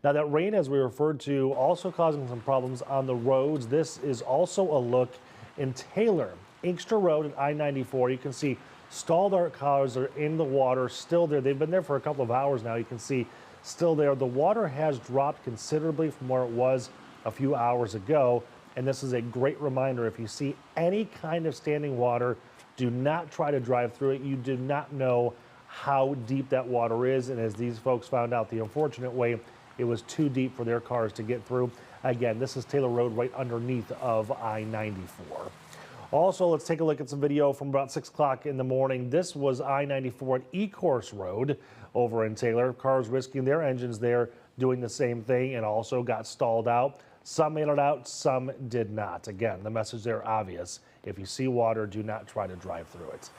Now that rain, as we referred to, also causing some problems on the roads. This is also a look in Taylor, Inkster Road at I-94. You can see stalled art cars are in the water, still there. They've been there for a couple of hours now. You can see still there. The water has dropped considerably from where it was a few hours ago. And this is a great reminder. If you see any kind of standing water, do not try to drive through it. You do not know how deep that water is. And as these folks found out the unfortunate way, it was too deep for their cars to get through. Again, this is Taylor Road right underneath of I-94. Also, let's take a look at some video from about 6 o'clock in the morning. This was I-94 at Ecorse Road over in Taylor. Cars risking their engines there, doing the same thing, and also got stalled out. Some made it out, some did not. Again, the message there obvious. If you see water, do not try to drive through it.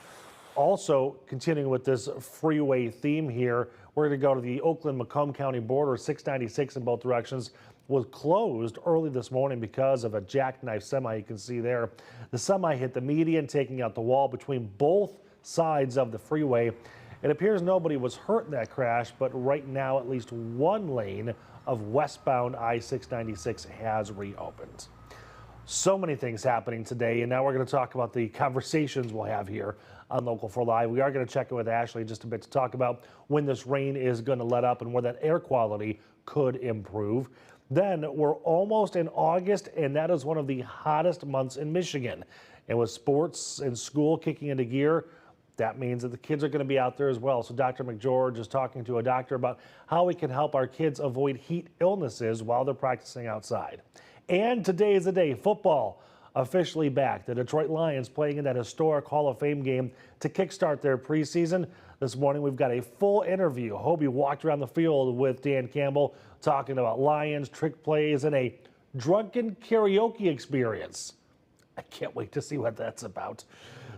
Also, continuing with this freeway theme here, we're going to go to the Oakland-Macomb County border. 696 in both directions was closed early this morning because of a jackknife semi. You can see there. The semi hit the median, taking out the wall between both sides of the freeway. It appears nobody was hurt in that crash, but right now at least one lane of westbound I-696 has reopened. So many things happening today, and now we're going to talk about the conversations we'll have here on Local 4 Live. We are going to check in with Ashley in just a bit to talk about when this rain is going to let up and where that air quality could improve. Then we're almost in August, and that is one of the hottest months in Michigan. And with sports and school kicking into gear, that means that the kids are going to be out there as well. So Dr. McGeorge is talking to a doctor about how we can help our kids avoid heat illnesses while they're practicing outside. And today is the day. Football officially back. The Detroit Lions playing in that historic Hall of Fame game to kickstart their preseason. This morning we've got a full interview. Hobie walked around the field with Dan Campbell talking about Lions, trick plays, and a drunken karaoke experience. I can't wait to see what that's about.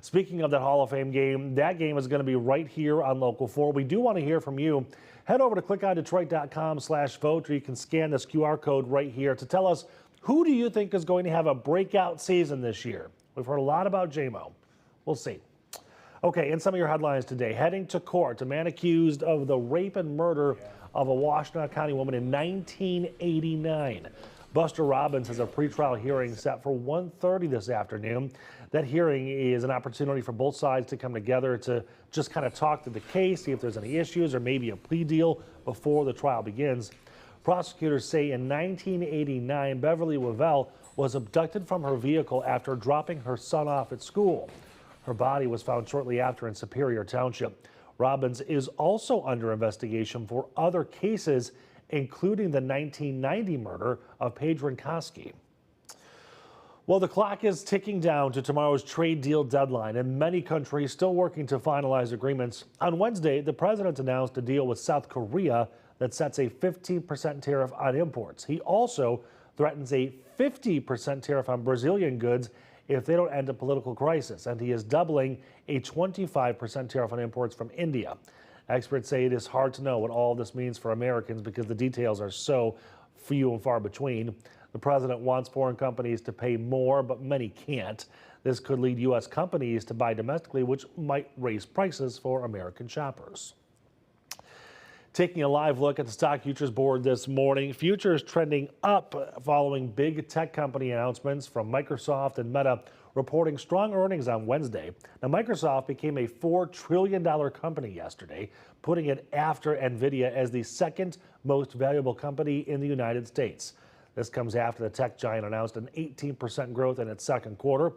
Speaking of that Hall of Fame game, that game is going to be right here on Local 4. We do want to hear from you. Head over to clickondetroit.com/vote, or you can scan this QR code right here to tell us, who do you think is going to have a breakout season this year? We've heard a lot about J-Mo. We'll see. Okay, in some of your headlines today, heading to court, a man accused of the rape and murder of a Washtenaw County woman in 1989. Buster Robbins has a pretrial hearing set for 1:30 this afternoon. That hearing is an opportunity for both sides to come together to just kind of talk through the case, see if there's any issues or maybe a plea deal before the trial begins. Prosecutors say in 1989, Beverly Wavell was abducted from her vehicle after dropping her son off at school. Her body was found shortly after in Superior Township. Robbins is also under investigation for other cases, including the 1990 murder of Paige Renkoski. Well, the clock is ticking down to tomorrow's trade deal deadline, and many countries still working to finalize agreements. On Wednesday, the president announced a deal with South Korea that sets a 15% tariff on imports. He also threatens a 50% tariff on Brazilian goods if they don't end a political crisis, and he is doubling a 25% tariff on imports from India. Experts say it is hard to know what all this means for Americans because the details are so few and far between. The president wants foreign companies to pay more, but many can't. This could lead U.S. companies to buy domestically, which might raise prices for American shoppers. Taking a live look at the stock futures board this morning, futures trending up following big tech company announcements from Microsoft and Meta reporting strong earnings on Wednesday. Now, Microsoft became a $4 trillion company yesterday, putting it after NVIDIA as the second most valuable company in the United States. This comes after the tech giant announced an 18% growth in its second quarter.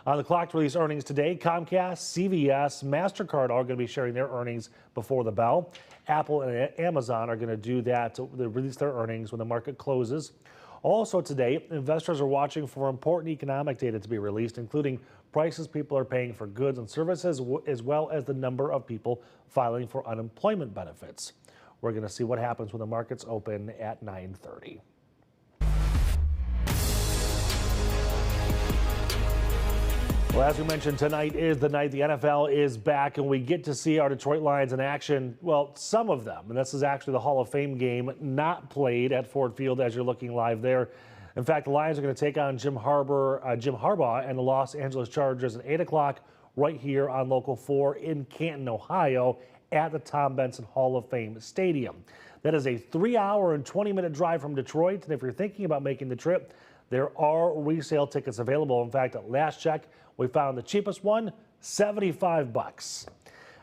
On the clock to release earnings today, Comcast, CVS, MasterCard are going to be sharing their earnings before the bell. Apple and Amazon are going to do that to release their earnings when the market closes. Also today, investors are watching for important economic data to be released, including prices people are paying for goods and services, as well as the number of people filing for unemployment benefits. We're going to see what happens when the markets open at 9:30. Well, as we mentioned, tonight is the night the NFL is back, and we get to see our Detroit Lions in action. Well, some of them, and this is actually the Hall of Fame game, not played at Ford Field as you're looking live there. In fact, the Lions are going to take on Jim Harbaugh and the Los Angeles Chargers at 8 o'clock right here on Local 4 in Canton, Ohio, at the Tom Benson Hall of Fame Stadium. That is a 3-hour and 20-minute drive from Detroit. And if you're thinking about making the trip, there are resale tickets available. In fact, at last check, we found the cheapest one, $75.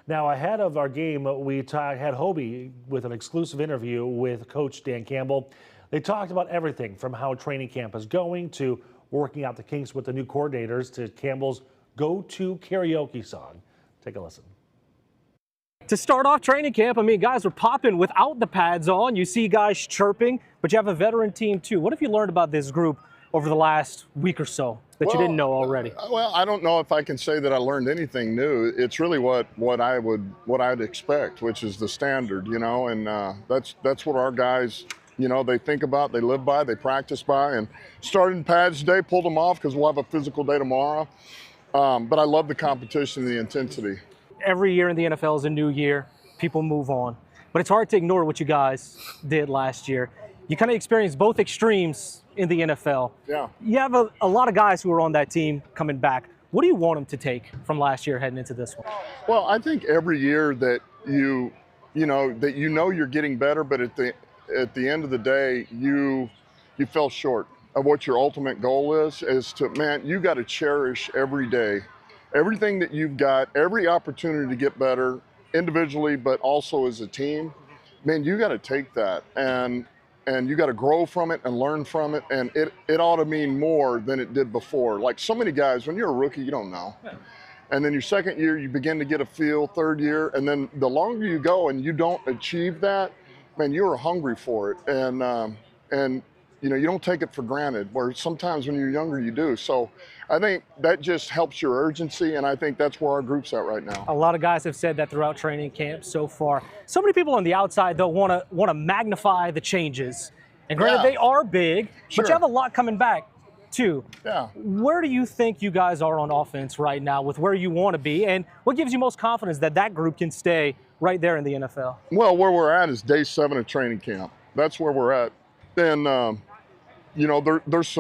Now, ahead of our game, we had Hobie with an exclusive interview with Coach Dan Campbell. They talked about everything from how training camp is going to working out the kinks with the new coordinators to Campbell's go-to karaoke song. Take a listen. To start off training camp, I mean, guys are popping without the pads on. You see guys chirping, but you have a veteran team too. What have you learned about this group over the last week or so that you didn't know already? Well, I don't know if I can say that I learned anything new. It's really what I'd expect, which is the standard, you know, and that's what our guys, you know, they think about, they live by, they practice by. And started in pads today, pulled them off because we'll have a physical day tomorrow. But I love the competition and the intensity. Every year in the NFL is a new year. People move on. But it's hard to ignore what you guys did last year. You kind of experienced both extremes in the NFL. Yeah. You have a lot of guys who are on that team coming back. What do you want them to take from last year heading into this one? Well, I think every year that you know you're getting better, but at the end of the day, you fell short of what your ultimate goal is to, man, you got to cherish every day. Everything that you've got, every opportunity to get better individually, but also as a team, man, you got to take that and you got to grow from it and learn from it. And it ought to mean more than it did before. Like so many guys, when you're a rookie, you don't know. And then your second year, you begin to get a feel, third year, and then the longer you go and you don't achieve that, man, you're hungry for it. And you know, you don't take it for granted, where sometimes when you're younger, you do. So I think that just helps your urgency, and I think that's where our group's at right now. A lot of guys have said that throughout training camp so far. So many people on the outside, though, want to magnify the changes. And granted, they are big, but you have a lot coming back, too. Yeah. Where do you think you guys are on offense right now with where you want to be, and what gives you most confidence that that group can stay right there in the NFL? Well, where we're at is day 7 of training camp. That's where we're at. And, you know, there's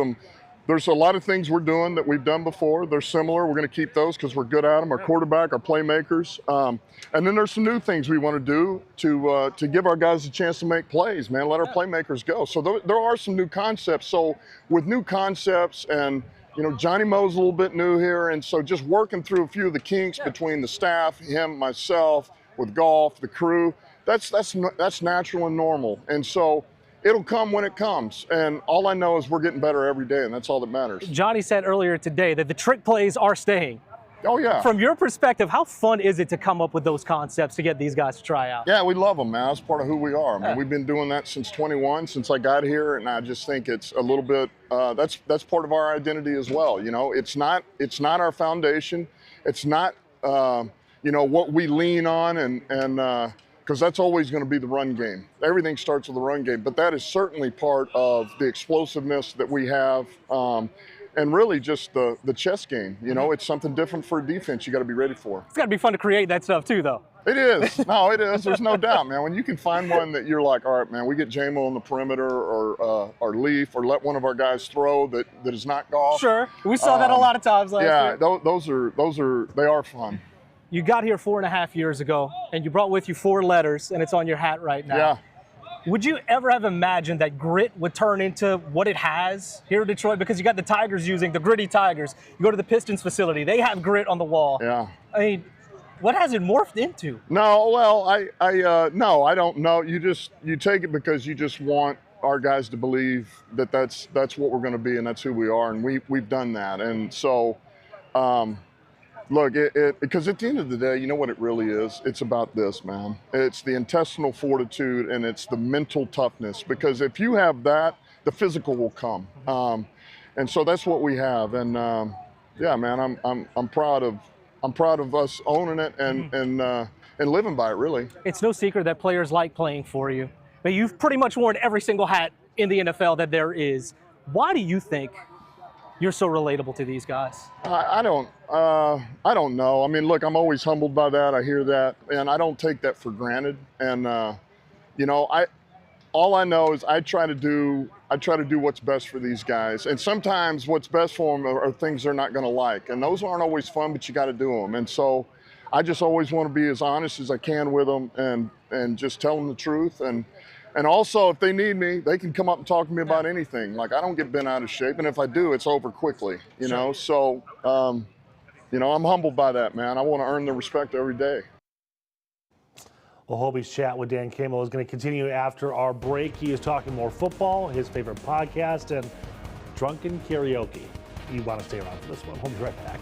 a lot of things we're doing that we've done before. They're similar. We're going to keep those because we're good at them. Our quarterback, our playmakers. And then there's some new things we want to do to give our guys a chance to make plays, man. Let our playmakers go. So there are some new concepts. So with new concepts and, you know, Johnny Moe's a little bit new here. And so just working through a few of the kinks between the staff, him, myself, with golf, the crew, that's natural and normal. And so it'll come when it comes, and all I know is we're getting better every day, and that's all that matters. Johnny said earlier today that the trick plays are staying. Oh, yeah. From your perspective, how fun is it to come up with those concepts to get these guys to try out? Yeah, we love them, man. That's part of who we are. I mean, we've been doing that since 21, since I got here, and I just think it's a little bit, that's part of our identity as well. You know, it's not our foundation. It's not, you know, what we lean on and because that's always going to be the run game. Everything starts with the run game, but that is certainly part of the explosiveness that we have, and really just the chess game. You know, it's something different for a defense you got to be ready for. It's got to be fun to create that stuff too, though. It is. No, it is. There's no doubt, man. When you can find one that you're like, all right, man, we get J-Mo on the perimeter or Leaf, or let one of our guys throw that is not golf. Sure, we saw that a lot of times last year. Yeah, they are fun. You got here 4.5 years ago, and you brought with you 4 letters, and it's on your hat right now. Yeah. Would you ever have imagined that grit would turn into what it has here in Detroit? Because you got the Tigers using the gritty Tigers. You go to the Pistons facility, they have grit on the wall. Yeah. I mean, what has it morphed into? No, well, no, I don't know. You take it because you just want our guys to believe that that's what we're going to be and that's who we are, and we've done that. And so, look, because at the end of the day, you know what it really is? It's about this, man. It's the intestinal fortitude and it's the mental toughness. Because if you have that, the physical will come. And so that's what we have. And yeah, man, I'm proud of us owning it and living by it, really. It's no secret that players like playing for you. But you've pretty much worn every single hat in the NFL that there is. Why do you think you're so relatable to these guys? I don't know. I mean, look, I'm always humbled by that. I hear that, and I don't take that for granted. And you know, all I know is I try to do what's best for these guys. And sometimes what's best for them are things they're not going to like, and those aren't always fun, but you got to do them. And so I just always want to be as honest as I can with them and just tell them the truth. And And also, if they need me, they can come up and talk to me about anything. Like, I don't get bent out of shape, and if I do, it's over quickly, you know? So, you know, I'm humbled by that, man. I want to earn the respect every day. Well, Hobie's chat with Dan Campbell is going to continue after our break. He is talking more football, his favorite podcast, and drunken karaoke. You want to stay around for this one. We'll be right back.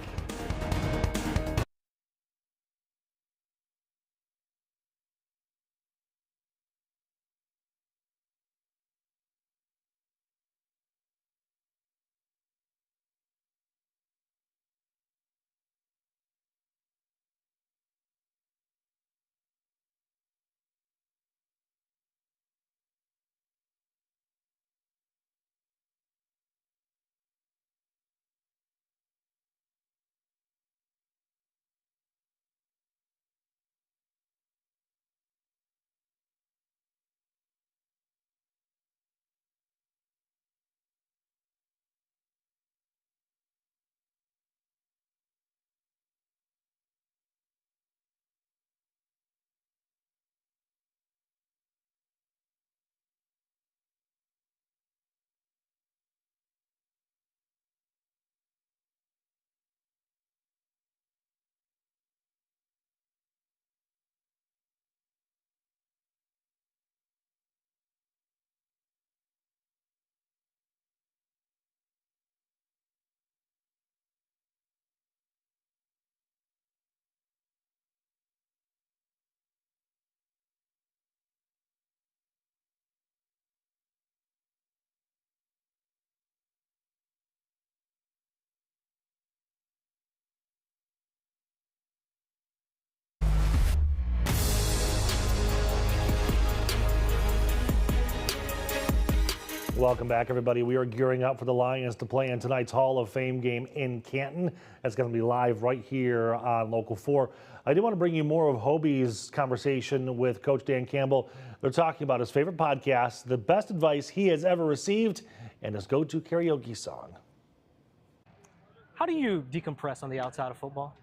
Welcome back, everybody. We are gearing up for the Lions to play in tonight's Hall of Fame game in Canton. That's going to be live right here on Local 4. I do want to bring you more of Hobie's conversation with Coach Dan Campbell. They're talking about his favorite podcast, the best advice he has ever received, and his go-to karaoke song. How do you decompress on the outside of football?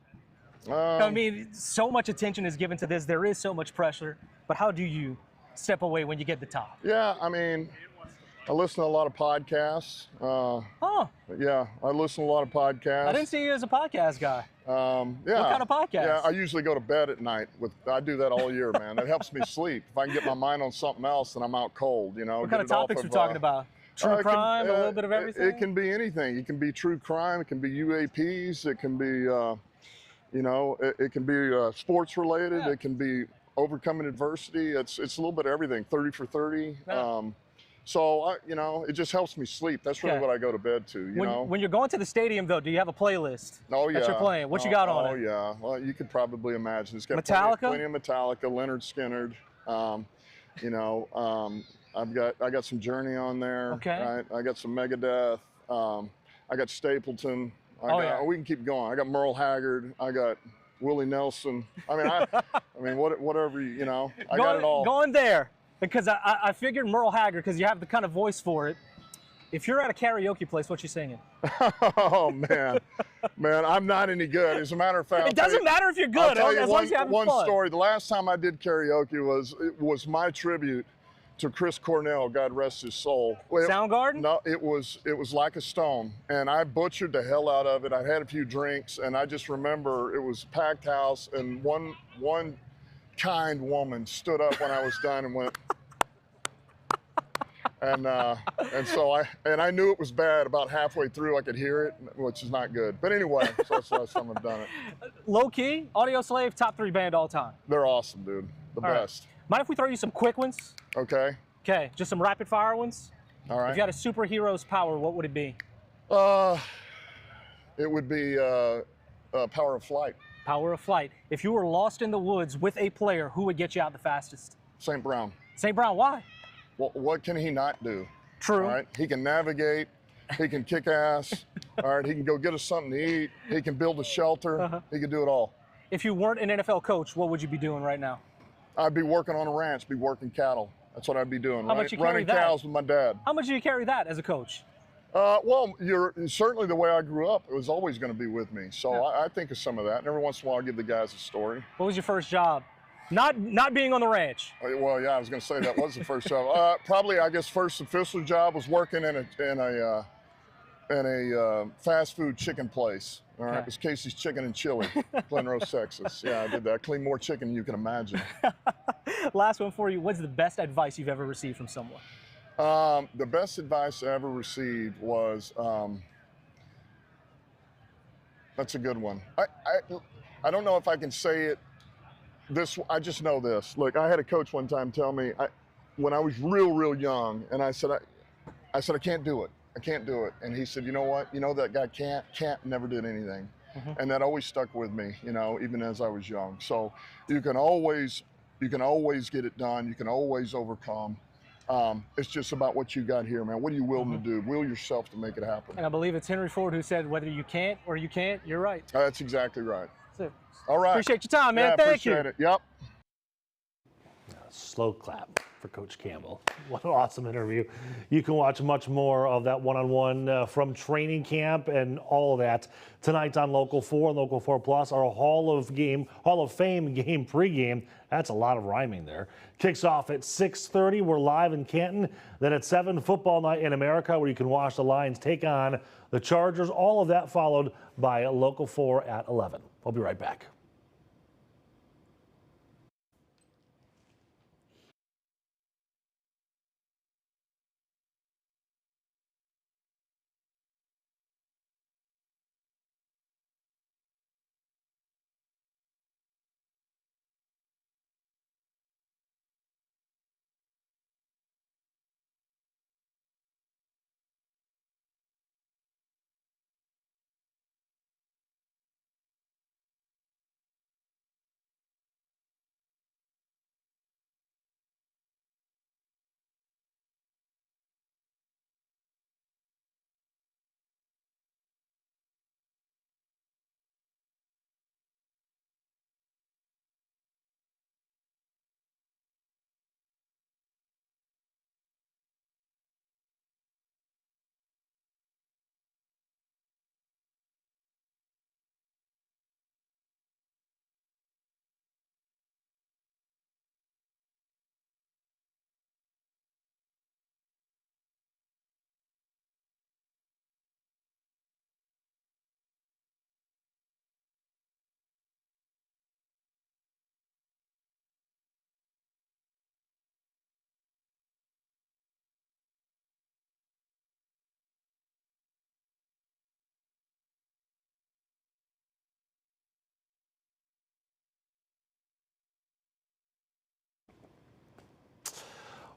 I mean, so much attention is given to this. There is so much pressure. But how do you step away when you get the top? Yeah, I mean, I listen to a lot of podcasts. Yeah, I listen to a lot of podcasts. I didn't see you as a podcast guy. Yeah. What kind of podcast? Yeah, I usually go to bed at night. I do that all year, man. It helps me sleep. If I can get my mind on something else, then I'm out cold, you know. What kind of topics we're talking about? True crime, a little bit of everything? It can be anything. It can be true crime. It can be UAPs. It can be, you know, it can be sports related. Yeah. It can be overcoming adversity. It's a little bit of everything. 30 for 30. Yeah. So, you know, it just helps me sleep. That's really what I go to bed to, you know. When you're going to the stadium, though, do you have a playlist that you're playing? What you got on it? Oh, yeah. Well, you could probably imagine. It's got Metallica? plenty of Metallica, Leonard Skinner. You know, I got some Journey on there. Okay. Right? I got some Megadeth. I got Stapleton. We can keep going. I got Merle Haggard. I got Willie Nelson. I mean, whatever, you know. I got it all. Going there. Because I figured Merle Haggard, because you have the kind of voice for it. If you're at a karaoke place, what you singing? Oh, man. Man, I'm not any good. As a matter of fact, it doesn't matter if you're good, as long as you're having fun. One story. The last time I did karaoke was my tribute to Chris Cornell, God rest his soul. Soundgarden? No, it was Like a Stone, and I butchered the hell out of it. I had a few drinks, and I just remember it was a packed house, and one kind woman stood up when I was done and went, and so I knew it was bad. About halfway through, I could hear it, which is not good. But anyway, so that's the last time I've done it. Low key, Audio Slave, top 3 band all time. They're awesome, dude. The best. Right. Mind if we throw you some quick ones? Okay. Okay, just some rapid fire ones. All right. If you had a superhero's power, what would it be? It would be power of flight. Power of flight. If you were lost in the woods with a player, who would get you out the fastest? St. Brown. St. Brown, why? Well, what can he not do? True. All right. He can navigate. He can kick ass. All right. He can go get us something to eat. He can build a shelter. He can do it all. If you weren't an NFL coach, what would you be doing right now? I'd be working on a ranch, be working cattle. That's what I'd be doing. How much you carry running that? cows with my dad. How much do you carry that as a coach? Well, you're certainly the way I grew up. It was always going to be with me. So I think of some of that. And every once in a while, I give the guys a story. What was your first job? Not being on the ranch. Well, yeah, I was going to say that was the first job. Probably, I guess, first official job was working in a fast food chicken place. All right, it was Casey's Chicken and Chili, Glen Rose, Texas. Yeah, I did that. Cleaned more chicken than you can imagine. Last one for you. What's the best advice you've ever received from someone? The best advice I ever received was, that's a good one. I don't know if I can say it. I just know this. Look, I had a coach one time tell me when I was real young, and I said I can't do it. I can't do it. And he said, you know what? You know that guy can't never did anything. And that always stuck with me, you know, even as I was young. So you can always get it done. You can always overcome. It's just about what you got here, man. What are you willing to do? Will yourself to make it happen. And I believe it's Henry Ford who said, whether you can't or you can't, you're right. That's exactly right. That's it. All right. Appreciate your time, man. Yeah, Thank you. appreciate it. Yep. Slow clap for Coach Campbell. What an awesome interview. You can watch much more of that one-on-one from training camp and all of that tonight on Local 4 and Local 4 Plus, our Hall of Fame game pregame. That's a lot of rhyming there. Kicks off at 6:30. We're live in Canton. Then at 7, Football Night in America, where you can watch the Lions take on the Chargers. All of that followed by Local 4 at 11. I'll be right back.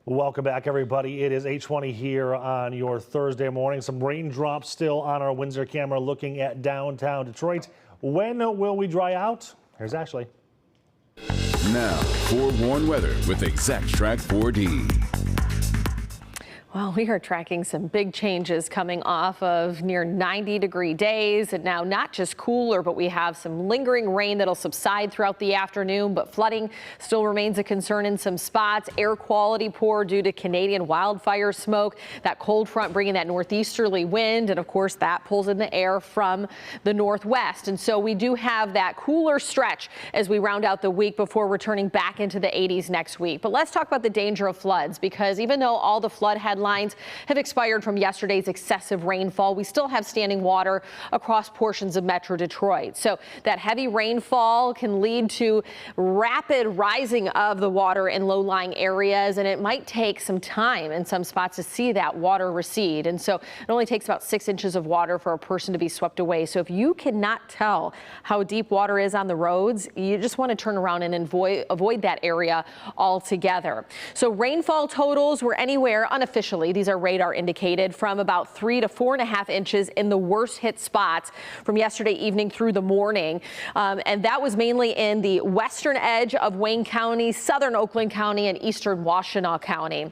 Welcome back, everybody. It is 8:20 here on your Thursday morning. Some raindrops still on our Windsor camera looking at downtown Detroit. When will we dry out? Here's Ashley. Now, forewarned weather with Exact Track 4D. Well, we are tracking some big changes coming off of near 90-degree days, and now not just cooler, but we have some lingering rain that'll subside throughout the afternoon, but flooding still remains a concern in some spots. Air quality poor due to Canadian wildfire smoke. That cold front bringing that northeasterly wind, and of course that pulls in the air from the northwest. And so we do have that cooler stretch as we round out the week before returning back into the 80s next week. But let's talk about the danger of floods, because even though all the flood headlines have expired from yesterday's excessive rainfall, we still have standing water across portions of Metro Detroit. So that heavy rainfall can lead to rapid rising of the water in low-lying areas, and it might take some time in some spots to see that water recede. And so it only takes about 6 inches of water for a person to be swept away. So if you cannot tell how deep water is on the roads, you just want to turn around and avoid that area altogether. So rainfall totals were anywhere unofficially, these are radar indicated, from about 3 to 4.5 inches in the worst hit spots from yesterday evening through the morning. And that was mainly in the western edge of Wayne County, southern Oakland County, and eastern Washtenaw County.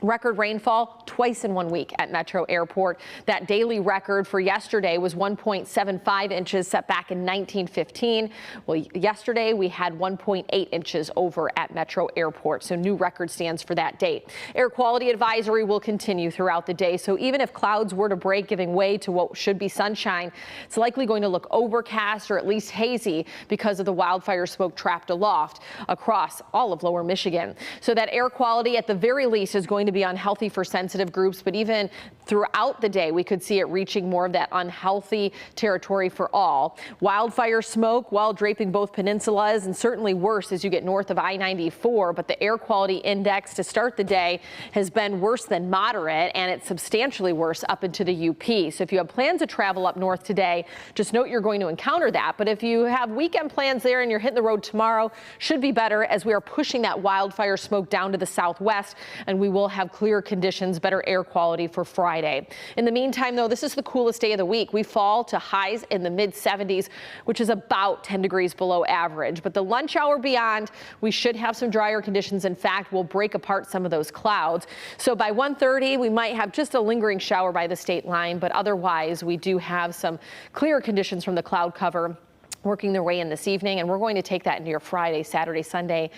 Record rainfall twice in 1 week at Metro Airport. That daily record for yesterday was 1.75 inches set back in 1915. Well, yesterday we had 1.8 inches over at Metro Airport, so new record stands for that date. Air quality advisory will continue throughout the day, so even if clouds were to break, giving way to what should be sunshine, it's likely going to look overcast or at least hazy because of the wildfire smoke trapped aloft across all of lower Michigan. So that air quality at the very least is going to be unhealthy for sensitive groups, but even throughout the day we could see it reaching more of that unhealthy territory for all. Wildfire smoke while draping both peninsulas, and certainly worse as you get north of I-94, but the air quality index to start the day has been worse than moderate, and it's substantially worse up into the UP. So if you have plans to travel up north today, just note you're going to encounter that. But if you have weekend plans there and you're hitting the road tomorrow, should be better as we are pushing that wildfire smoke down to the southwest, and we will have clear conditions, better air quality for Friday. In the meantime, though, this is the coolest day of the week. We fall to highs in the mid 70s, which is about 10 degrees below average. But the lunch hour beyond, we should have some drier conditions. In fact, we'll break apart some of those clouds. So by 1:30, we might have just a lingering shower by the state line, but otherwise we do have some clear conditions from the cloud cover working their way in this evening, and we're going to take that into your Friday, Saturday, Sunday,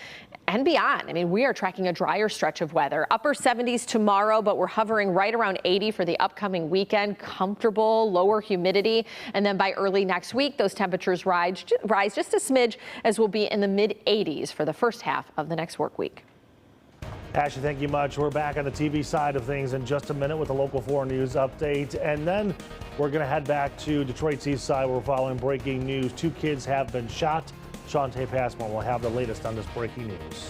and beyond. I mean, we are tracking a drier stretch of weather. Upper 70s tomorrow, but we're hovering right around 80 for the upcoming weekend. Comfortable, lower humidity. And then by early next week, those temperatures rise just a smidge, as we'll be in the mid 80s for the first half of the next work week. Ashley, thank you much. We're back on the TV side of things in just a minute with a Local 4 News update. And then we're going to head back to Detroit's east side. We're following breaking news. 2 kids have been shot. Shante Passmore will have the latest on this breaking news.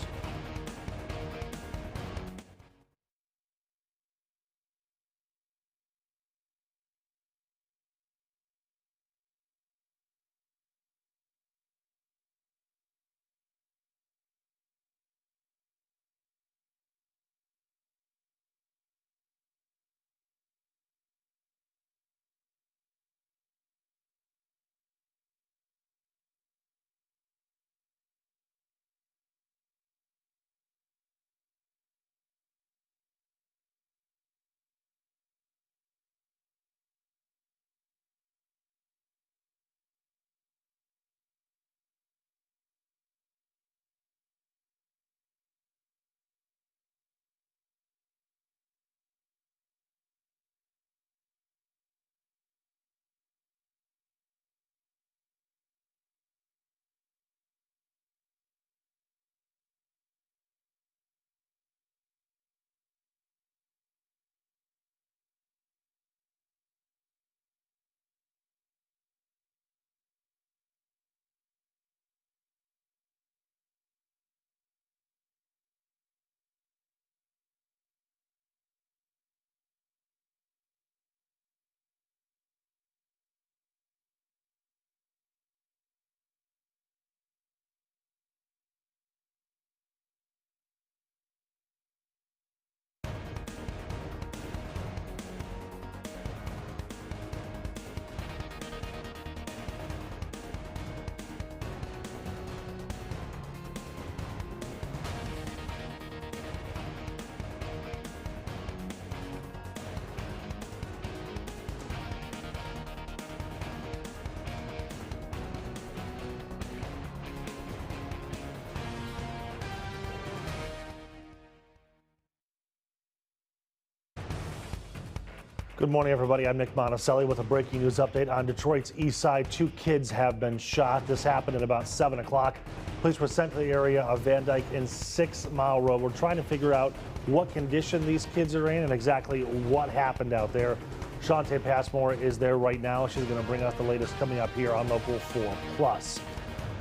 Good morning, everybody. I'm Nick Monticelli with a breaking news update on Detroit's east side. 2 kids have been shot. This happened at about 7 o'clock. Police were sent to the area of Van Dyke and 6 Mile Road. We're trying to figure out what condition these kids are in and exactly what happened out there. Shante Passmore is there right now. She's going to bring us the latest coming up here on Local 4 Plus.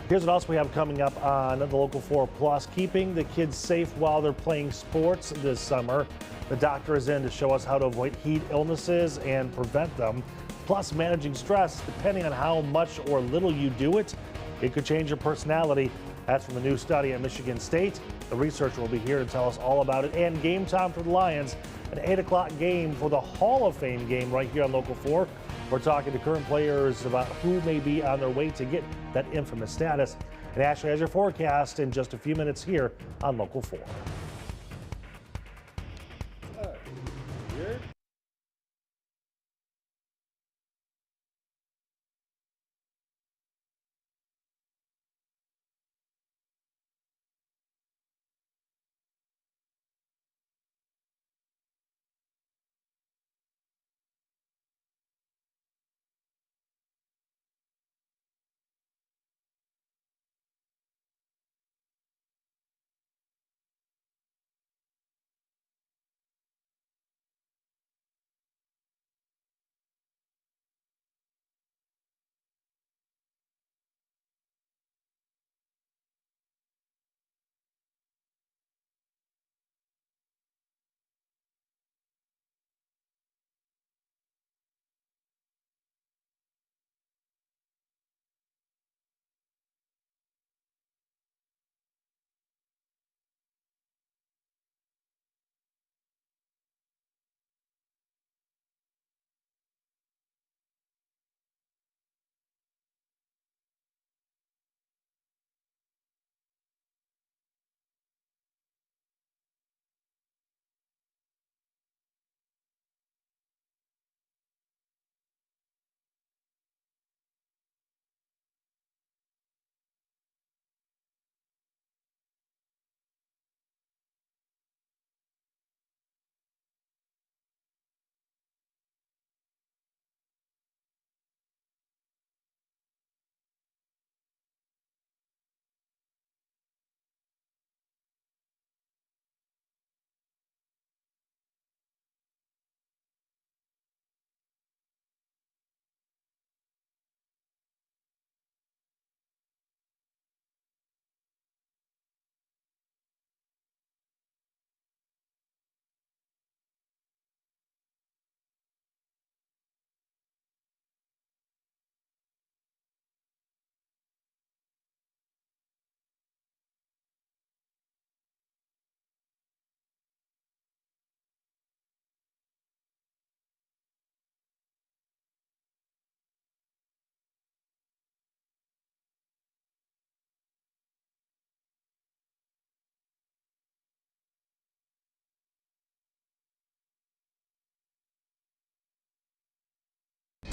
Here's what else we have coming up on the Local 4 Plus. Keeping the kids safe while they're playing sports this summer. The doctor is in to show us how to avoid heat illnesses and prevent them. Plus, managing stress, depending on how much or little you do it, it could change your personality. That's from a new study at Michigan State. The researcher will be here to tell us all about it. And game time for the Lions, an 8 o'clock game for the Hall of Fame game right here on Local 4. We're talking to current players about who may be on their way to get that infamous status. And Ashley has your forecast in just a few minutes here on Local 4.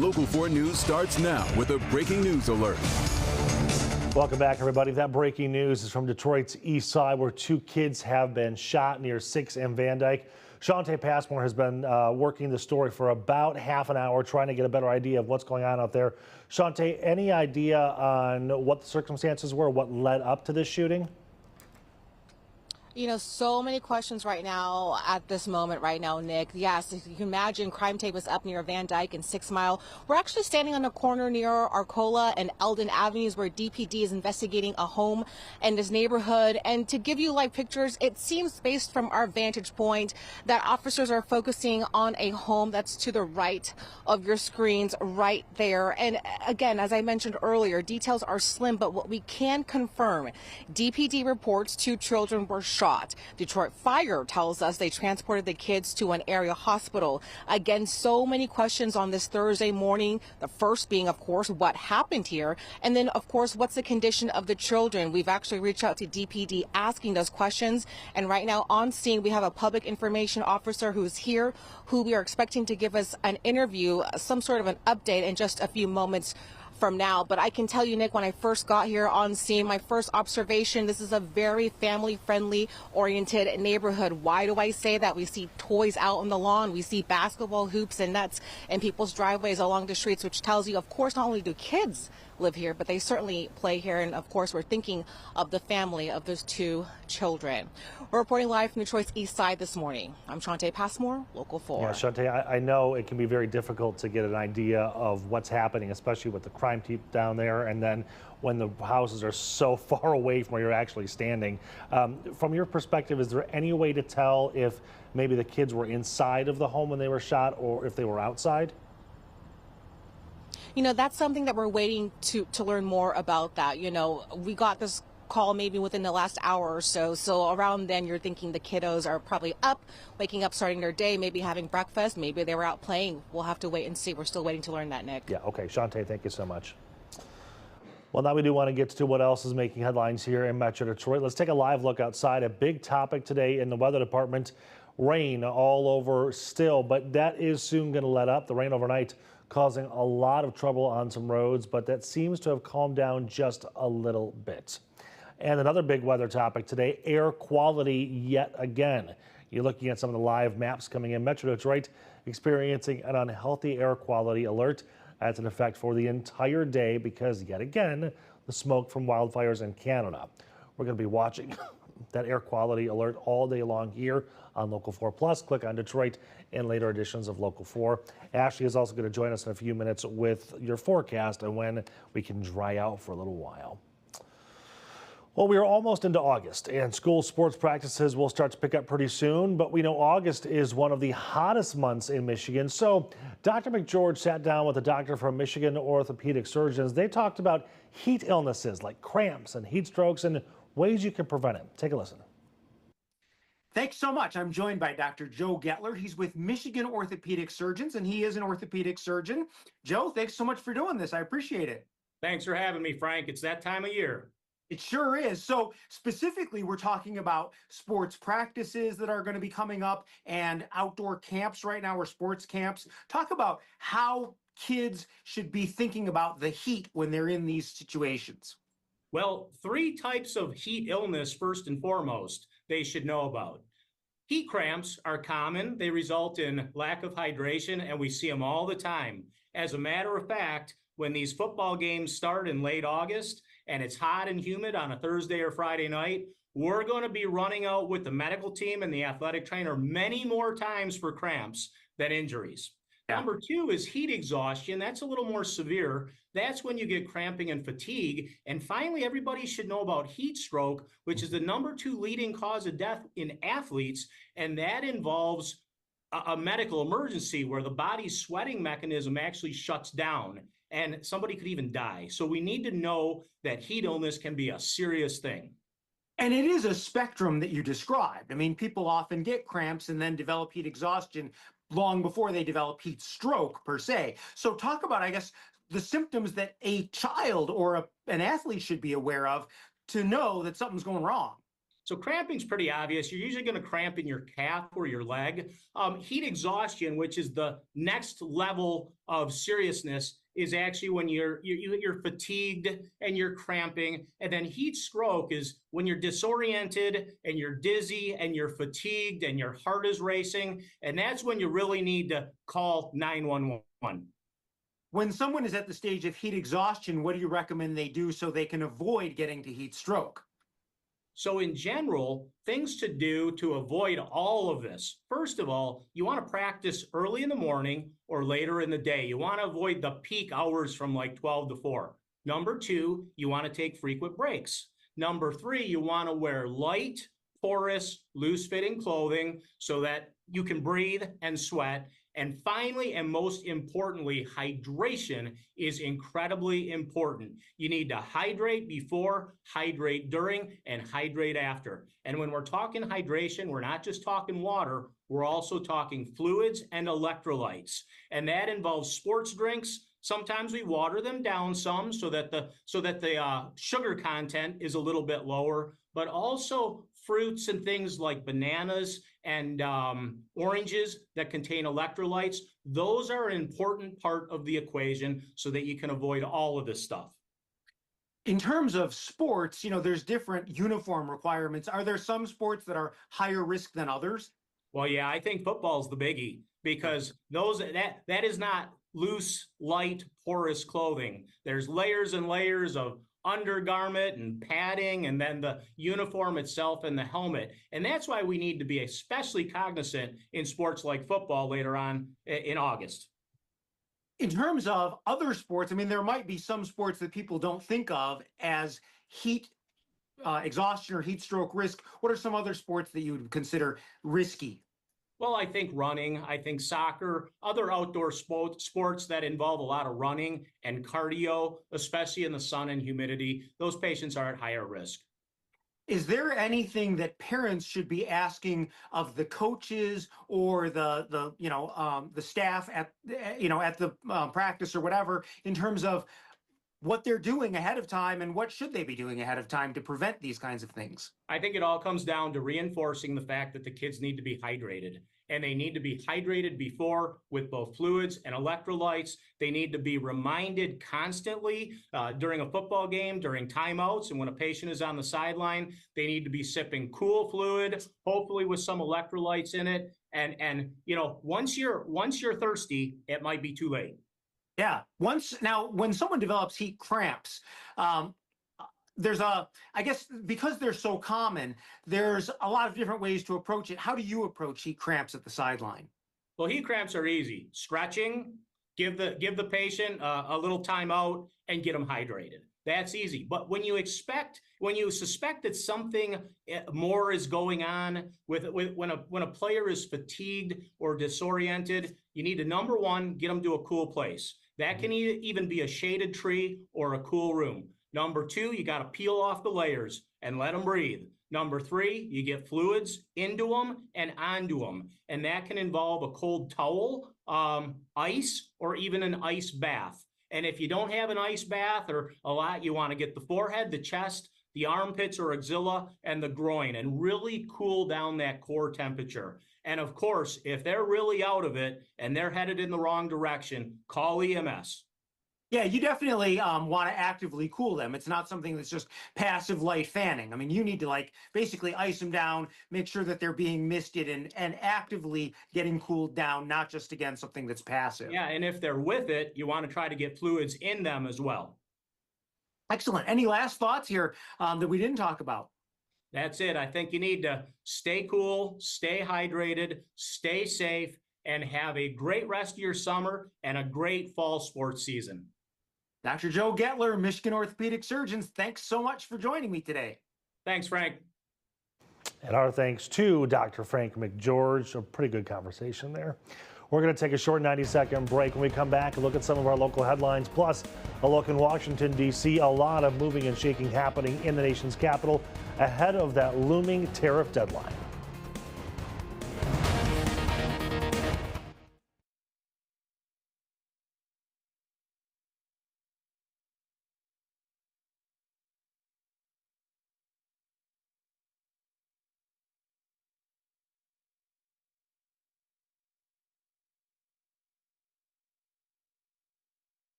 Local 4 News starts now with a breaking news alert. Welcome back, everybody. That breaking news is from Detroit's east side, where 2 kids have been shot near 6th and Van Dyke. Shante Passmore has been working the story for about half an hour, trying to get a better idea of what's going on out there. Shante, any idea on what the circumstances were, what led up to this shooting? You know, so many questions right now at this moment right now, Nick. Yes, if you can imagine, crime tape is up near Van Dyke and 6 Mile. We're actually standing on a corner near Arcola and Eldon Avenues where DPD is investigating a home in this neighborhood. And to give you live pictures, it seems based from our vantage point that officers are focusing on a home that's to the right of your screens right there. And again, as I mentioned earlier, details are slim, but what we can confirm, DPD reports 2 children were shot. Detroit Fire tells us they transported the kids to an area hospital. Again, so many questions on this Thursday morning. The first being, of course, what happened here? And then, of course, what's the condition of the children? We've actually reached out to DPD asking those questions. And right now on scene, we have a public information officer who's here, who we are expecting to give us an interview, some sort of an update in just a few moments from now. But I can tell you, Nick, when I first got here on scene, my first observation, this is a very family-friendly oriented neighborhood. Why do I say that? We see toys out on the lawn. We see basketball hoops and nets in people's driveways along the streets, which tells you, of course, not only do kids live here, but they certainly play here. And of course, we're thinking of the family of those 2 children. We're reporting live from Detroit's east side this morning. I'm Shante Passmore, Local 4. Yeah, Shante, I know it can be very difficult to get an idea of what's happening, especially with the crime team down there, and then when the houses are so far away from where you're actually standing. From your perspective, is there any way to tell if maybe the kids were inside of the home when they were shot or if they were outside? You know, that's something that we're waiting to learn more about that. You know, we got this call maybe within the last hour or so. So around then you're thinking the kiddos are probably up, waking up, starting their day, maybe having breakfast. Maybe they were out playing. We'll have to wait and see. We're still waiting to learn that, Nick. Yeah, okay. Shante, thank you so much. Well, now we do want to get to what else is making headlines here in Metro Detroit. Let's take a live look outside. A big topic today in the weather department. Rain all over still, but that is soon going to let up. The rain overnight causing a lot of trouble on some roads, but that seems to have calmed down just a little bit. And another big weather topic today, air quality yet again. You're looking at some of the live maps coming in. Metro Detroit experiencing an unhealthy air quality alert. That's in effect for the entire day because, yet again, the smoke from wildfires in Canada. We're going to be watching that air quality alert all day long here on Local 4 Plus. Click on Detroit in later editions of Local 4. Ashley is also going to join us in a few minutes with your forecast and when we can dry out for a little while. Well, we are almost into August, and school sports practices will start to pick up pretty soon, but we know August is one of the hottest months in Michigan. So Dr. McGeorge sat down with a doctor from Michigan Orthopedic Surgeons. They talked about heat illnesses like cramps and heat strokes and ways you can prevent it. Take a listen. Thanks so much. I'm joined by Dr. Joe Gettler. He's with Michigan Orthopedic Surgeons, and he is an orthopedic surgeon. Joe, thanks so much for doing this. I appreciate it. Thanks for having me, Frank. It's that time of year. It sure is. So specifically, we're talking about sports practices that are going to be coming up and outdoor camps right now, or sports camps. Talk about how kids should be thinking about the heat when they're in these situations. Well, 3 types of heat illness, first and foremost, they should know about. Heat cramps are common. They result in lack of hydration, and we see them all the time. As a matter of fact, when these football games start in late August and it's hot and humid on a Thursday or Friday night, we're going to be running out with the medical team and the athletic trainer many more times for cramps than injuries. Yeah. Number 2 is heat exhaustion. That's a little more severe. That's when you get cramping and fatigue. And finally, everybody should know about heat stroke, which is the number 2 leading cause of death in athletes. And that involves a medical emergency where the body's sweating mechanism actually shuts down and somebody could even die. So we need to know that heat illness can be a serious thing. And it is a spectrum that you described. I mean, people often get cramps and then develop heat exhaustion long before they develop heat stroke per se. So talk about, I guess, the symptoms that a child or an athlete should be aware of to know that something's going wrong. So cramping's pretty obvious. You're usually going to cramp in your calf or your leg. Heat exhaustion, which is the next level of seriousness, is actually when you're fatigued and you're cramping. And then heat stroke is when you're disoriented and you're dizzy and you're fatigued and your heart is racing. And that's when you really need to call 911. When someone is at the stage of heat exhaustion, what do you recommend they do so they can avoid getting to heat stroke? So in general, things to do to avoid all of this. First of all, you want to practice early in the morning or later in the day. You want to avoid the peak hours from like 12 to 4. Number 2, you want to take frequent breaks. Number 3, you want to wear light, porous, loose-fitting clothing so that you can breathe and sweat. And finally, and most importantly, hydration is incredibly important. You need to hydrate before, hydrate during, and hydrate after. And when we're talking hydration, we're not just talking water, we're also talking fluids and electrolytes. And that involves sports drinks. Sometimes we water them down some so that the sugar content is a little bit lower, but also fruits and things like bananas and oranges that contain electrolytes. Those are an important part of the equation so that you can avoid all of this stuff. In terms of sports, there's different uniform requirements. Are there some sports that are higher risk than others? Well, yeah, I think football's the biggie because that is not loose, light, porous clothing. There's layers and layers of undergarment and padding, and then the uniform itself and the helmet. And that's why we need to be especially cognizant in sports like football later on in August. In terms of other sports, there might be some sports that people don't think of as heat exhaustion or heat stroke risk. What are some other sports that you would consider risky? Well, I think running, I think soccer, other outdoor sports that involve a lot of running and cardio, especially in the sun and humidity, those patients are at higher risk. Is there anything that parents should be asking of the coaches or the staff at the practice or whatever in terms of what they're doing ahead of time and what should they be doing ahead of time to prevent these kinds of things? I think it all comes down to reinforcing the fact that the kids need to be hydrated, and they need to be hydrated before with both fluids and electrolytes. They need to be reminded constantly during a football game, during timeouts, and when a patient is on the sideline, they need to be sipping cool fluid, hopefully with some electrolytes in it. And once you're thirsty, it might be too late. Yeah. When someone develops heat cramps, I guess because they're so common, there's a lot of different ways to approach it. How do you approach heat cramps at the sideline? Well, heat cramps are easy. Stretching, give the patient a little time out and get them hydrated. That's easy. But when you suspect that something more is going on when a player is fatigued or disoriented, you need to, number one, get them to a cool place. That can even be a shaded tree or a cool room. Number 2, you got to peel off the layers and let them breathe. Number 3, you get fluids into them and onto them. And that can involve a cold towel, ice, or even an ice bath. And if you don't have an ice bath or a lot, you want to get the forehead, the chest, the armpits or axilla, and the groin, and really cool down that core temperature. And of course, if they're really out of it and they're headed in the wrong direction, call EMS. Yeah, you definitely want to actively cool them. It's not something that's just passive light fanning. You need to basically ice them down, make sure that they're being misted and actively getting cooled down, not just again something that's passive. Yeah, and if they're with it, you want to try to get fluids in them as well. Excellent. Any last thoughts here that we didn't talk about? That's it. I think you need to stay cool, stay hydrated, stay safe, and have a great rest of your summer and a great fall sports season. Dr. Joe Gettler, Michigan Orthopedic Surgeons, thanks so much for joining me today. Thanks, Frank. And our thanks to Dr. Frank McGeorge. A pretty good conversation there. We're going to take a short 90-second break. When we come back and look at some of our local headlines, plus a look in Washington, D.C. A lot of moving and shaking happening in the nation's capital ahead of that looming tariff deadline.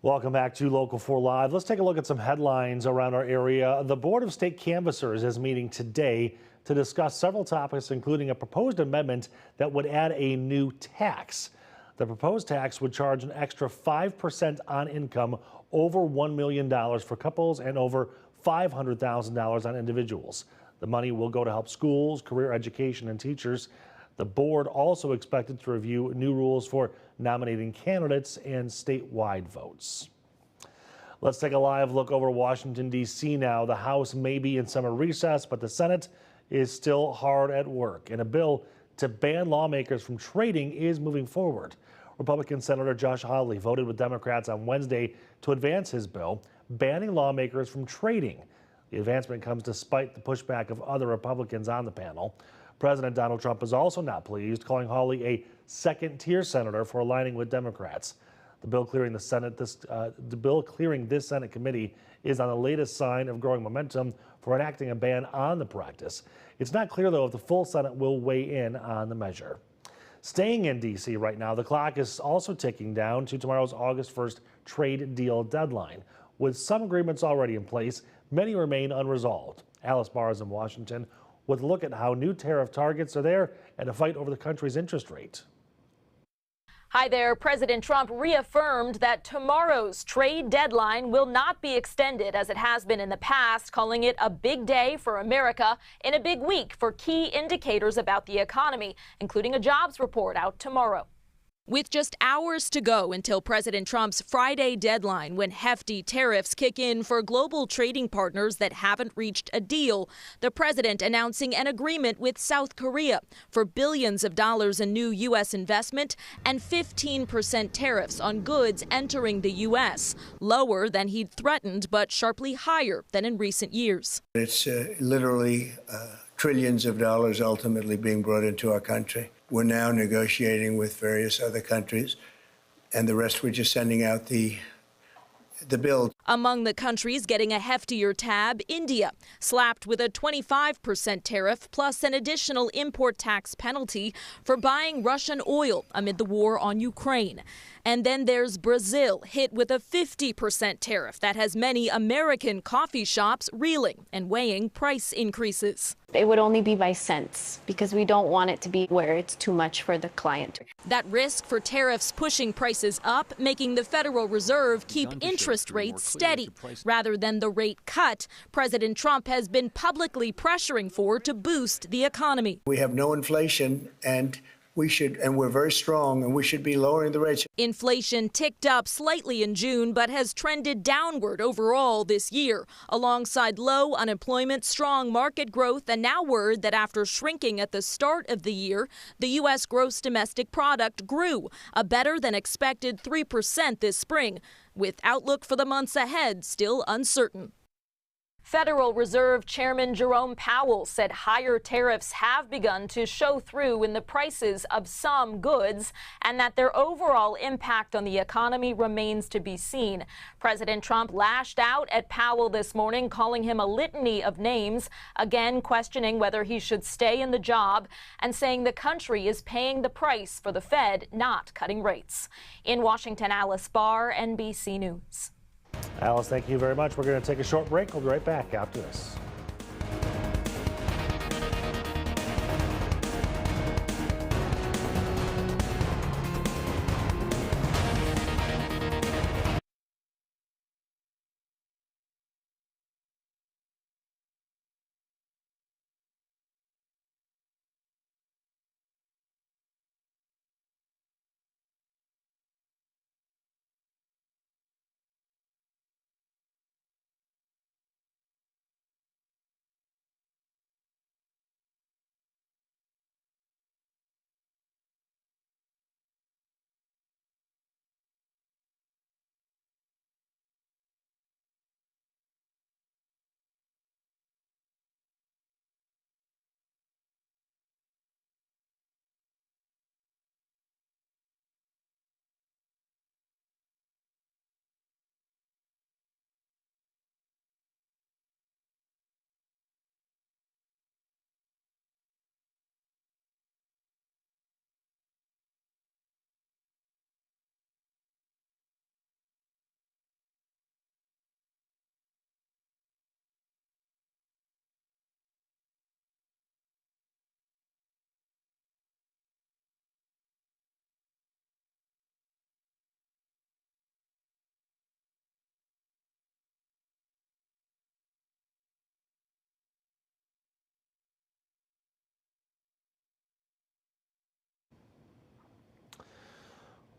Welcome back to Local 4 Live. Let's take a look at some headlines around our area. The Board of State Canvassers is meeting today to discuss several topics, including a proposed amendment that would add a new tax. The proposed tax would charge an extra 5% on income over $1 million for couples and over $500,000 on individuals. The money will go to help schools, career education, and teachers. The board also expected to review new rules for nominating candidates and statewide votes. Let's take a live look over Washington, D.C. now. The House may be in summer recess, but the Senate is still hard at work. And a bill to ban lawmakers from trading is moving forward. Republican Senator Josh Hawley voted with Democrats on Wednesday to advance his bill, banning lawmakers from trading. The advancement comes despite the pushback of other Republicans on the panel. President Donald Trump is also not pleased, calling Hawley a second-tier senator for aligning with Democrats. The bill clearing this Senate committee is on the latest sign of growing momentum for enacting a ban on the practice. It's not clear, though, if the full Senate will weigh in on the measure. Staying in D.C. right now, the clock is also ticking down to tomorrow's August 1st trade deal deadline. With some agreements already in place, many remain unresolved. Alice Barr is in Washington with a look at how new tariff targets are there and a fight over the country's interest rate. Hi there. President Trump reaffirmed that tomorrow's trade deadline will not be extended as it has been in the past, calling it a big day for America and a big week for key indicators about the economy, including a jobs report out tomorrow. With just hours to go until President Trump's Friday deadline, when hefty tariffs kick in for global trading partners that haven't reached a deal, the president announcing an agreement with South Korea for billions of dollars in new U.S. investment and 15% tariffs on goods entering the U.S., lower than he'd threatened, but sharply higher than in recent years. It's literally trillions of dollars ultimately being brought into our country. We're now negotiating with various other countries, and the rest we're just sending out the bill. Among the countries getting a heftier tab, India, slapped with a 25% tariff plus an additional import tax penalty for buying Russian oil amid the war on Ukraine. And then there's Brazil, hit with a 50% tariff that has many American coffee shops reeling and weighing price increases. It would only be by cents because we don't want it to be where it's too much for the client. That risk for tariffs pushing prices up, making the Federal Reserve keep interest rates steady rather than the rate cut President Trump has been publicly pressuring for to boost the economy. We have no inflation, and we're very strong, and we should be lowering the rates. Inflation ticked up slightly in June, but has trended downward overall this year, alongside low unemployment, strong market growth, and now word that after shrinking at the start of the year, the U.S. gross domestic product grew, a better than expected 3% this spring, with outlook for the months ahead still uncertain. Federal Reserve Chairman Jerome Powell said higher tariffs have begun to show through in the prices of some goods and that their overall impact on the economy remains to be seen. President Trump lashed out at Powell this morning, calling him a litany of names, again questioning whether he should stay in the job and saying the country is paying the price for the Fed not cutting rates. In Washington, Alice Barr, NBC News. Alice, thank you very much. We're going to take a short break. We'll be right back after this.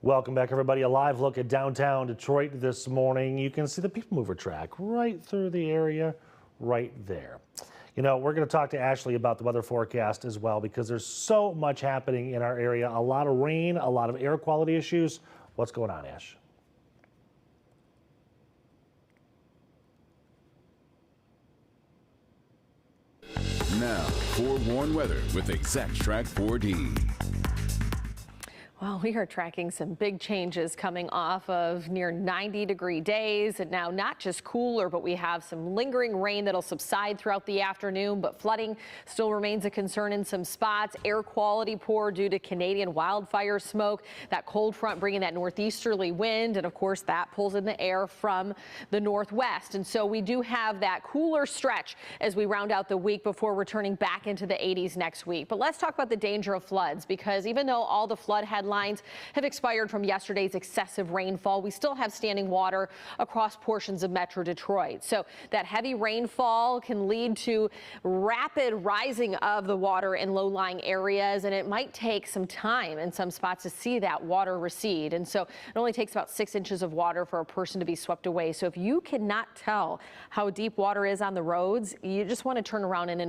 Welcome back, everybody. A live look at downtown Detroit this morning. You can see the people mover track right through the area right there. You know, we're going to talk to Ashley about the weather forecast as well because there's so much happening in our area. A lot of rain, a lot of air quality issues. What's going on, Ash? Now, forewarned weather with Exact Track 4D. Well, we are tracking some big changes coming off of near 90-degree days, and now not just cooler, but we have some lingering rain that'll subside throughout the afternoon, but flooding still remains a concern in some spots. Air quality poor due to Canadian wildfire smoke. That cold front bringing that northeasterly wind, and of course that pulls in the air from the northwest. And so we do have that cooler stretch as we round out the week before returning back into the 80s next week. But let's talk about the danger of floods, because even though all the flood headlines have expired from yesterday's excessive rainfall, we still have standing water across portions of Metro Detroit. So that heavy rainfall can lead to rapid rising of the water in low-lying areas, and it might take some time in some spots to see that water recede. And so it only takes about 6 inches of water for a person to be swept away. So if you cannot tell how deep water is on the roads, you just want to turn around and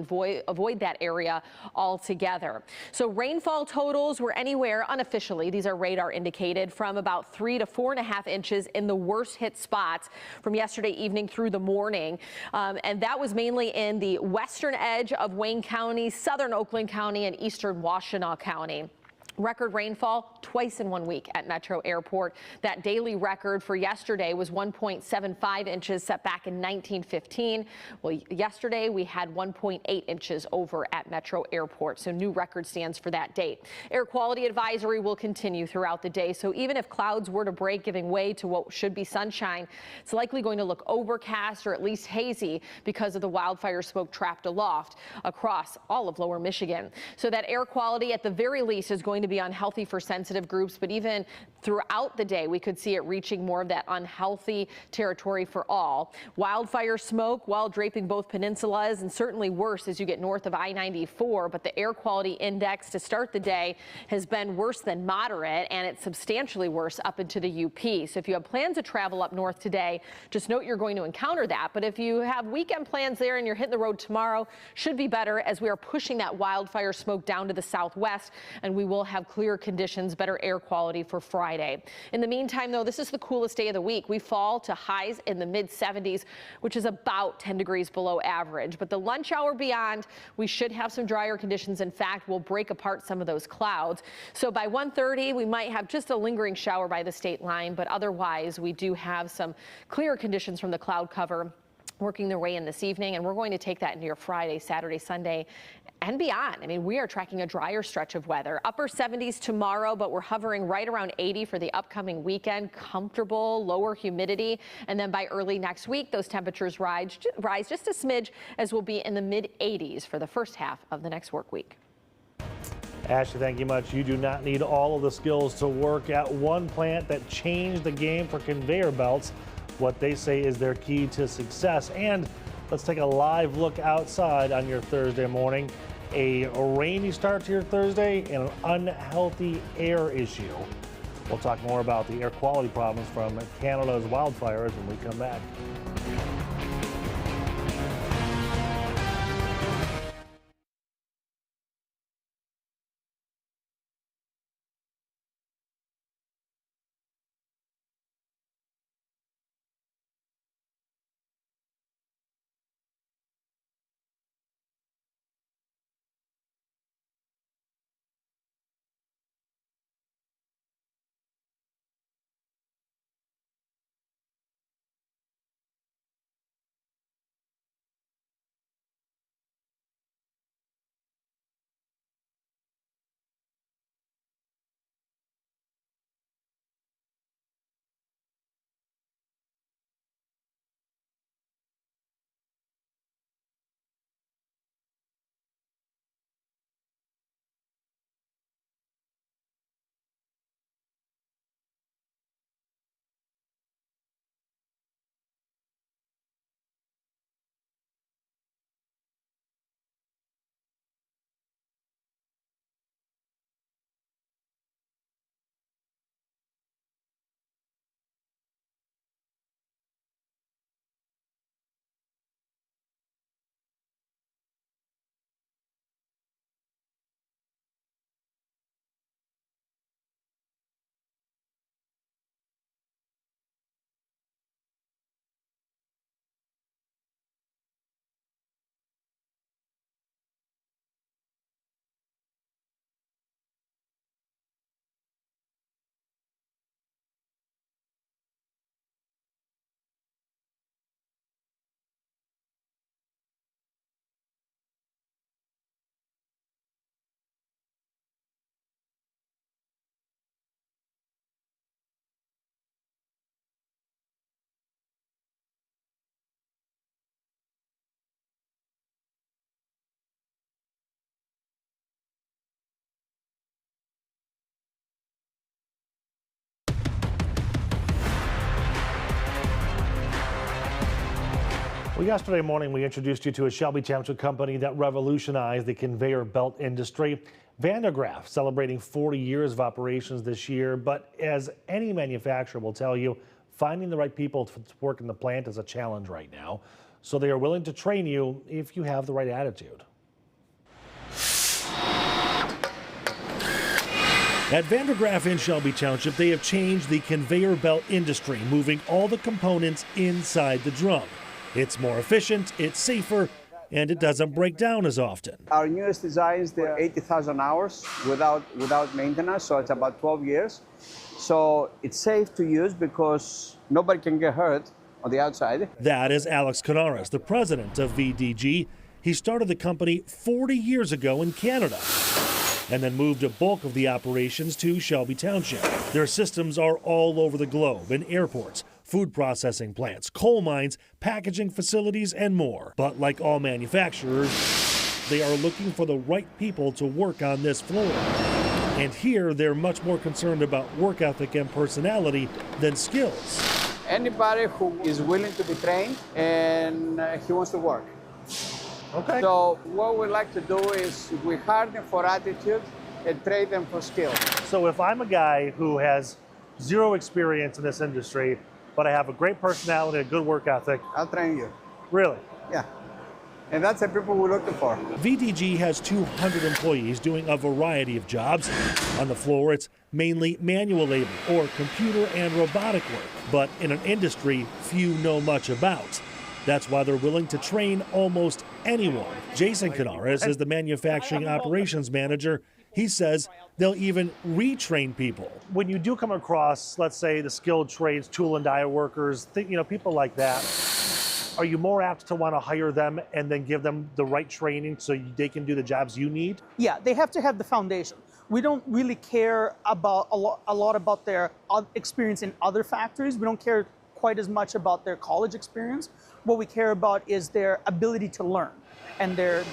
avoid that area altogether. So rainfall totals were anywhere unofficially, these are radar indicated, from about 3 to 4.5 inches in the worst hit spots from yesterday evening through the morning. And that was mainly in the western edge of Wayne County, southern Oakland County, and eastern Washtenaw County. Record rainfall twice in 1 week at Metro Airport. That daily record for yesterday was 1.75 inches set back in 1915. Well, yesterday we had 1.8 inches over at Metro Airport, so new record stands for that date. Air quality advisory will continue throughout the day, so even if clouds were to break, giving way to what should be sunshine, it's likely going to look overcast or at least hazy because of the wildfire smoke trapped aloft across all of lower Michigan. So that air quality at the very least is going to be unhealthy for sensitive groups, but even throughout the day we could see it reaching more of that unhealthy territory for all. Wildfire smoke while draping both peninsulas, and certainly worse as you get north of I-94, but the air quality index to start the day has been worse than moderate, and it's substantially worse up into the UP. So if you have plans to travel up north today, just note you're going to encounter that. But if you have weekend plans there and you're hitting the road tomorrow, should be better as we are pushing that wildfire smoke down to the southwest, and we will have clear conditions, better air quality for Friday. In the meantime, though, this is the coolest day of the week. We fall to highs in the mid-70s, which is about 10 degrees below average. But the lunch hour beyond, we should have some drier conditions. In fact, we'll break apart some of those clouds. So by 1:30, we might have just a lingering shower by the state line, but otherwise we do have some clear conditions from the cloud cover working their way in this evening, and we're going to take that into your Friday, Saturday, Sunday, and beyond. I mean, we are tracking a drier stretch of weather. Upper 70s tomorrow, but we're hovering right around 80 for the upcoming weekend. Comfortable, lower humidity, and then by early next week, those temperatures rise just a smidge, as we'll be in the mid-80s for the first half of the next work week. Ashley, thank you much. You do not need all of the skills to work at one plant that changed the game for conveyor belts. What they say is their key to success. And let's take a live look outside on your Thursday morning. A rainy start to your Thursday and an unhealthy air issue. We'll talk more about the air quality problems from Canada's wildfires when we come back. Well, yesterday morning, we introduced you to a Shelby Township company that revolutionized the conveyor belt industry. Vandergraaf celebrating 40 years of operations this year, but as any manufacturer will tell you, finding the right people to work in the plant is a challenge right now. So they are willing to train you if you have the right attitude. At Vandergraaf in Shelby Township, they have changed the conveyor belt industry, moving all the components inside the drum. It's more efficient, it's safer, and it doesn't break down as often. Our newest designs, they're 80,000 hours without maintenance, so it's about 12 years. So it's safe to use because nobody can get hurt on the outside. That is Alex Canaras, the president of VDG. He started the company 40 years ago in Canada and then moved a bulk of the operations to Shelby Township. Their systems are all over the globe in airports, food processing plants, coal mines, packaging facilities, and more. But like all manufacturers, they are looking for the right people to work on this floor. And here, they're much more concerned about work ethic and personality than skills. Anybody who is willing to be trained and he wants to work. Okay. So what we like to do is we hire them for attitude and train them for skill. So if I'm a guy who has zero experience in this industry, but I have a great personality, a good work ethic. I'll train you. Really? Yeah. And that's the people we're looking for. VDG has 200 employees doing a variety of jobs. On the floor, it's mainly manual labor or computer and robotic work, but in an industry few know much about. That's why they're willing to train almost anyone. Jason Canaras is the manufacturing operations manager. He says they'll even retrain people. When you do come across, let's say, the skilled trades, tool and die workers, people like that, are you more apt to want to hire them and then give them the right training so they can do the jobs you need? Yeah, they have to have the foundation. We don't really care about a lot about their experience in other factories. We don't care quite as much about their college experience. What we care about is their ability to learn and their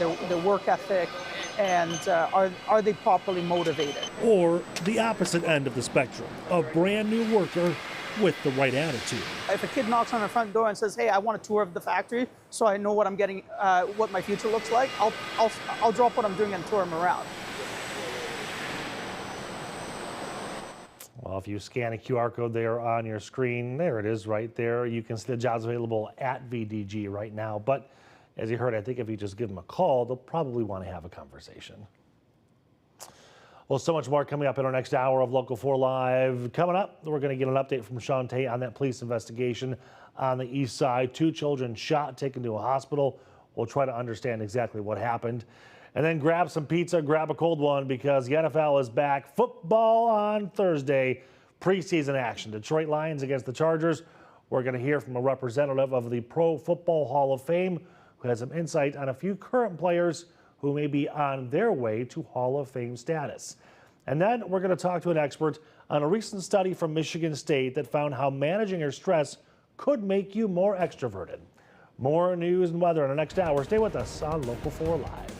work ethic, and are they properly motivated? Or the opposite end of the spectrum, a brand new worker with the right attitude. If a kid knocks on our front door and says, "Hey, I want a tour of the factory so I know what I'm getting, what my future looks like," I'll drop what I'm doing and tour him around. Well, if you scan a QR code there on your screen, there it is right there. You can see the jobs available at VDG right now. But as you heard, I think if you just give them a call, they'll probably want to have a conversation. Well, so much more coming up in our next hour of Local 4 Live. Coming up, we're going to get an update from Shantae on that police investigation on the east side. 2 children shot, taken to a hospital. We'll try to understand exactly what happened. And then grab some pizza, grab a cold one, because the NFL is back. Football on Thursday, preseason action. Detroit Lions against the Chargers. We're going to hear from a representative of the Pro Football Hall of Fame who has some insight on a few current players who may be on their way to Hall of Fame status. And then we're going to talk to an expert on a recent study from Michigan State that found how managing your stress could make you more extroverted. More news and weather in the next hour. Stay with us on Local 4 Live.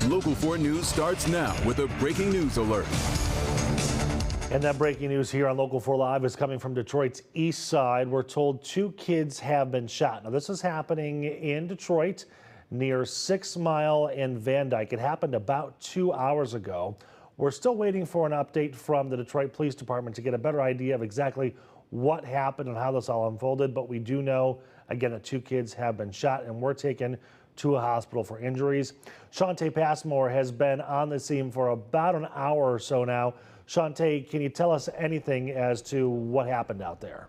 Local 4 News starts now with a breaking news alert. And that breaking news here on Local 4 Live is coming from Detroit's east side. We're told 2 kids have been shot. Now, this is happening in Detroit near 6 Mile and Van Dyke. It happened about 2 hours ago. We're still waiting for an update from the Detroit Police Department to get a better idea of exactly what happened and how this all unfolded. But we do know, again, that 2 kids have been shot and were taken to a hospital for injuries. Shantae Passmore has been on the scene for about an hour or so now. Shantae, can you tell us anything as to what happened out there?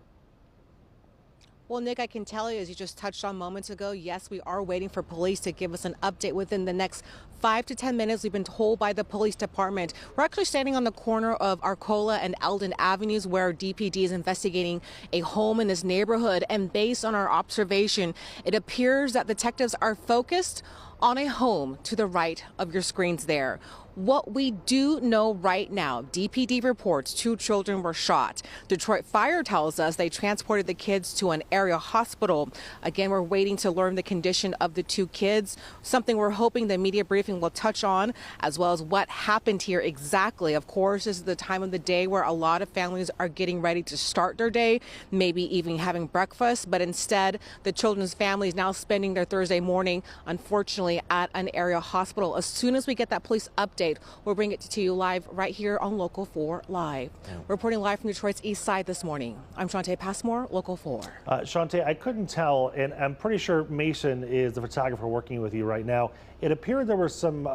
Well, Nick, I can tell you, as you just touched on moments ago, yes, we are waiting for police to give us an update within the next 5 to 10 minutes. We've been told by the police department. We're actually standing on the corner of Arcola and Eldon Avenues, where DPD is investigating a home in this neighborhood. And based on our observation, it appears that detectives are focused on a home to the right of your screens there. What we do know right now, DPD reports 2 children were shot. Detroit Fire tells us they transported the kids to an area hospital. Again, we're waiting to learn the condition of the 2 kids, something we're hoping the media briefing will touch on, as well as what happened here exactly. Of course, this is the time of the day where a lot of families are getting ready to start their day, maybe even having breakfast, but instead, the children's family is now spending their Thursday morning, unfortunately, at an area hospital. As soon as we get that police update, we'll bring it to you live right here on Local 4 Live. Reporting live from Detroit's east side this morning, I'm Shantae Passmore, Local 4. Shantae, I couldn't tell, and I'm pretty sure Mason is the photographer working with you right now. It appeared there were some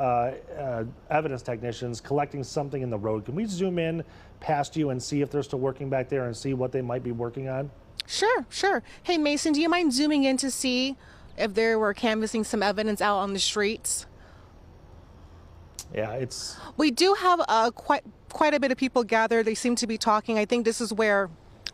evidence technicians collecting something in the road. Can we zoom in past you and see if they're still working back there and see what they might be working on? Sure. Hey, Mason, do you mind zooming in to see if they were canvassing some evidence out on the streets? Yeah, we do have quite a bit of people gathered. They seem to be talking. I think this is where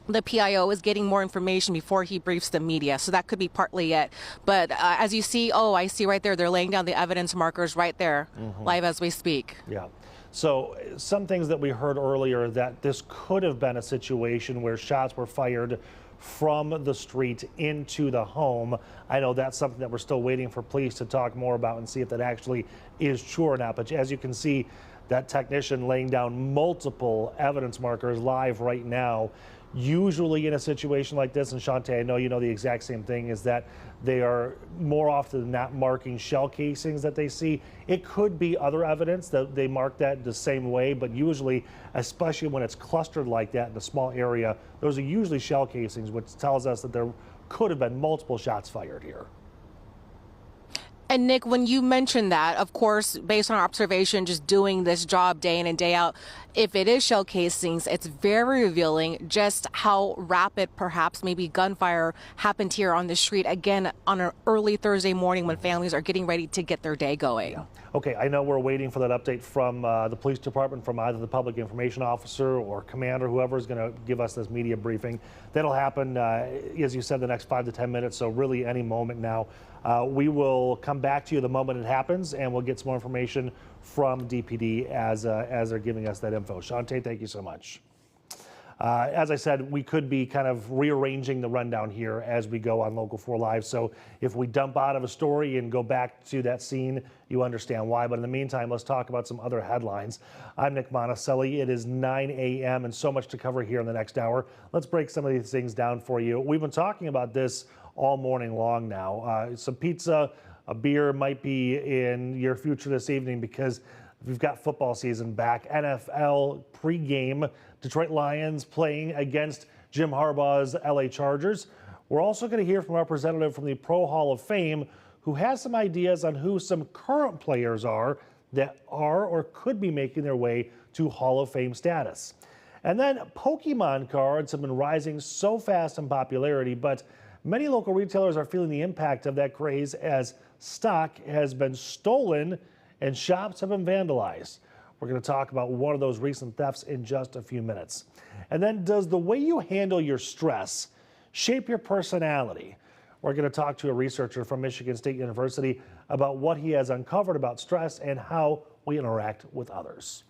the PIO is getting more information before he briefs the media, so that could be partly it. But as you see, I see right there, they're laying down the evidence markers right there, live as we speak. Yeah. So some things that we heard earlier, that this could have been a situation where shots were fired from the street into the home. I know that's something that we're still waiting for police to talk more about and see if that actually is true or not. But as you can see, that technician laying down multiple evidence markers live right now. Usually in a situation like this, and Shantae, I know you know the exact same thing, is that they are more often than not marking shell casings that they see. It could be other evidence that they mark that the same way, but usually, especially when it's clustered like that in a small area, those are usually shell casings, which tells us that there could have been multiple shots fired here. And Nick, when you mentioned that, of course, based on our observation, just doing this job day in and day out, if it is shell casings, it's very revealing just how rapid perhaps maybe gunfire happened here on the street, again, on an early Thursday morning when families are getting ready to get their day going. Yeah. Okay, I know we're waiting for that update from the police department, from either the public information officer or commander, whoever is going to give us this media briefing. That'll happen, as you said, the next 5 to 10 minutes, so really any moment now. We will come back to you the moment it happens, and we'll get some more information from DPD as they're giving us that info. Shantae, thank you so much. As I said, we could be kind of rearranging the rundown here as we go on Local 4 Live. So if we dump out of a story and go back to that scene, you understand why. But in the meantime, let's talk about some other headlines. I'm Nick Monticelli. It is 9 a.m. and so much to cover here in the next hour. Let's break some of these things down for you. We've been talking about this all morning long now. Some pizza, a beer might be in your future this evening because we've got football season back. NFL pregame. Detroit Lions playing against Jim Harbaugh's LA Chargers. We're also going to hear from a representative from the Pro Hall of Fame who has some ideas on who some current players are that are or could be making their way to Hall of Fame status. And then Pokémon cards have been rising so fast in popularity, but many local retailers are feeling the impact of that craze as stock has been stolen and shops have been vandalized. We're going to talk about one of those recent thefts in just a few minutes. And then, does the way you handle your stress shape your personality? We're going to talk to a researcher from Michigan State University about what he has uncovered about stress and how we interact with others.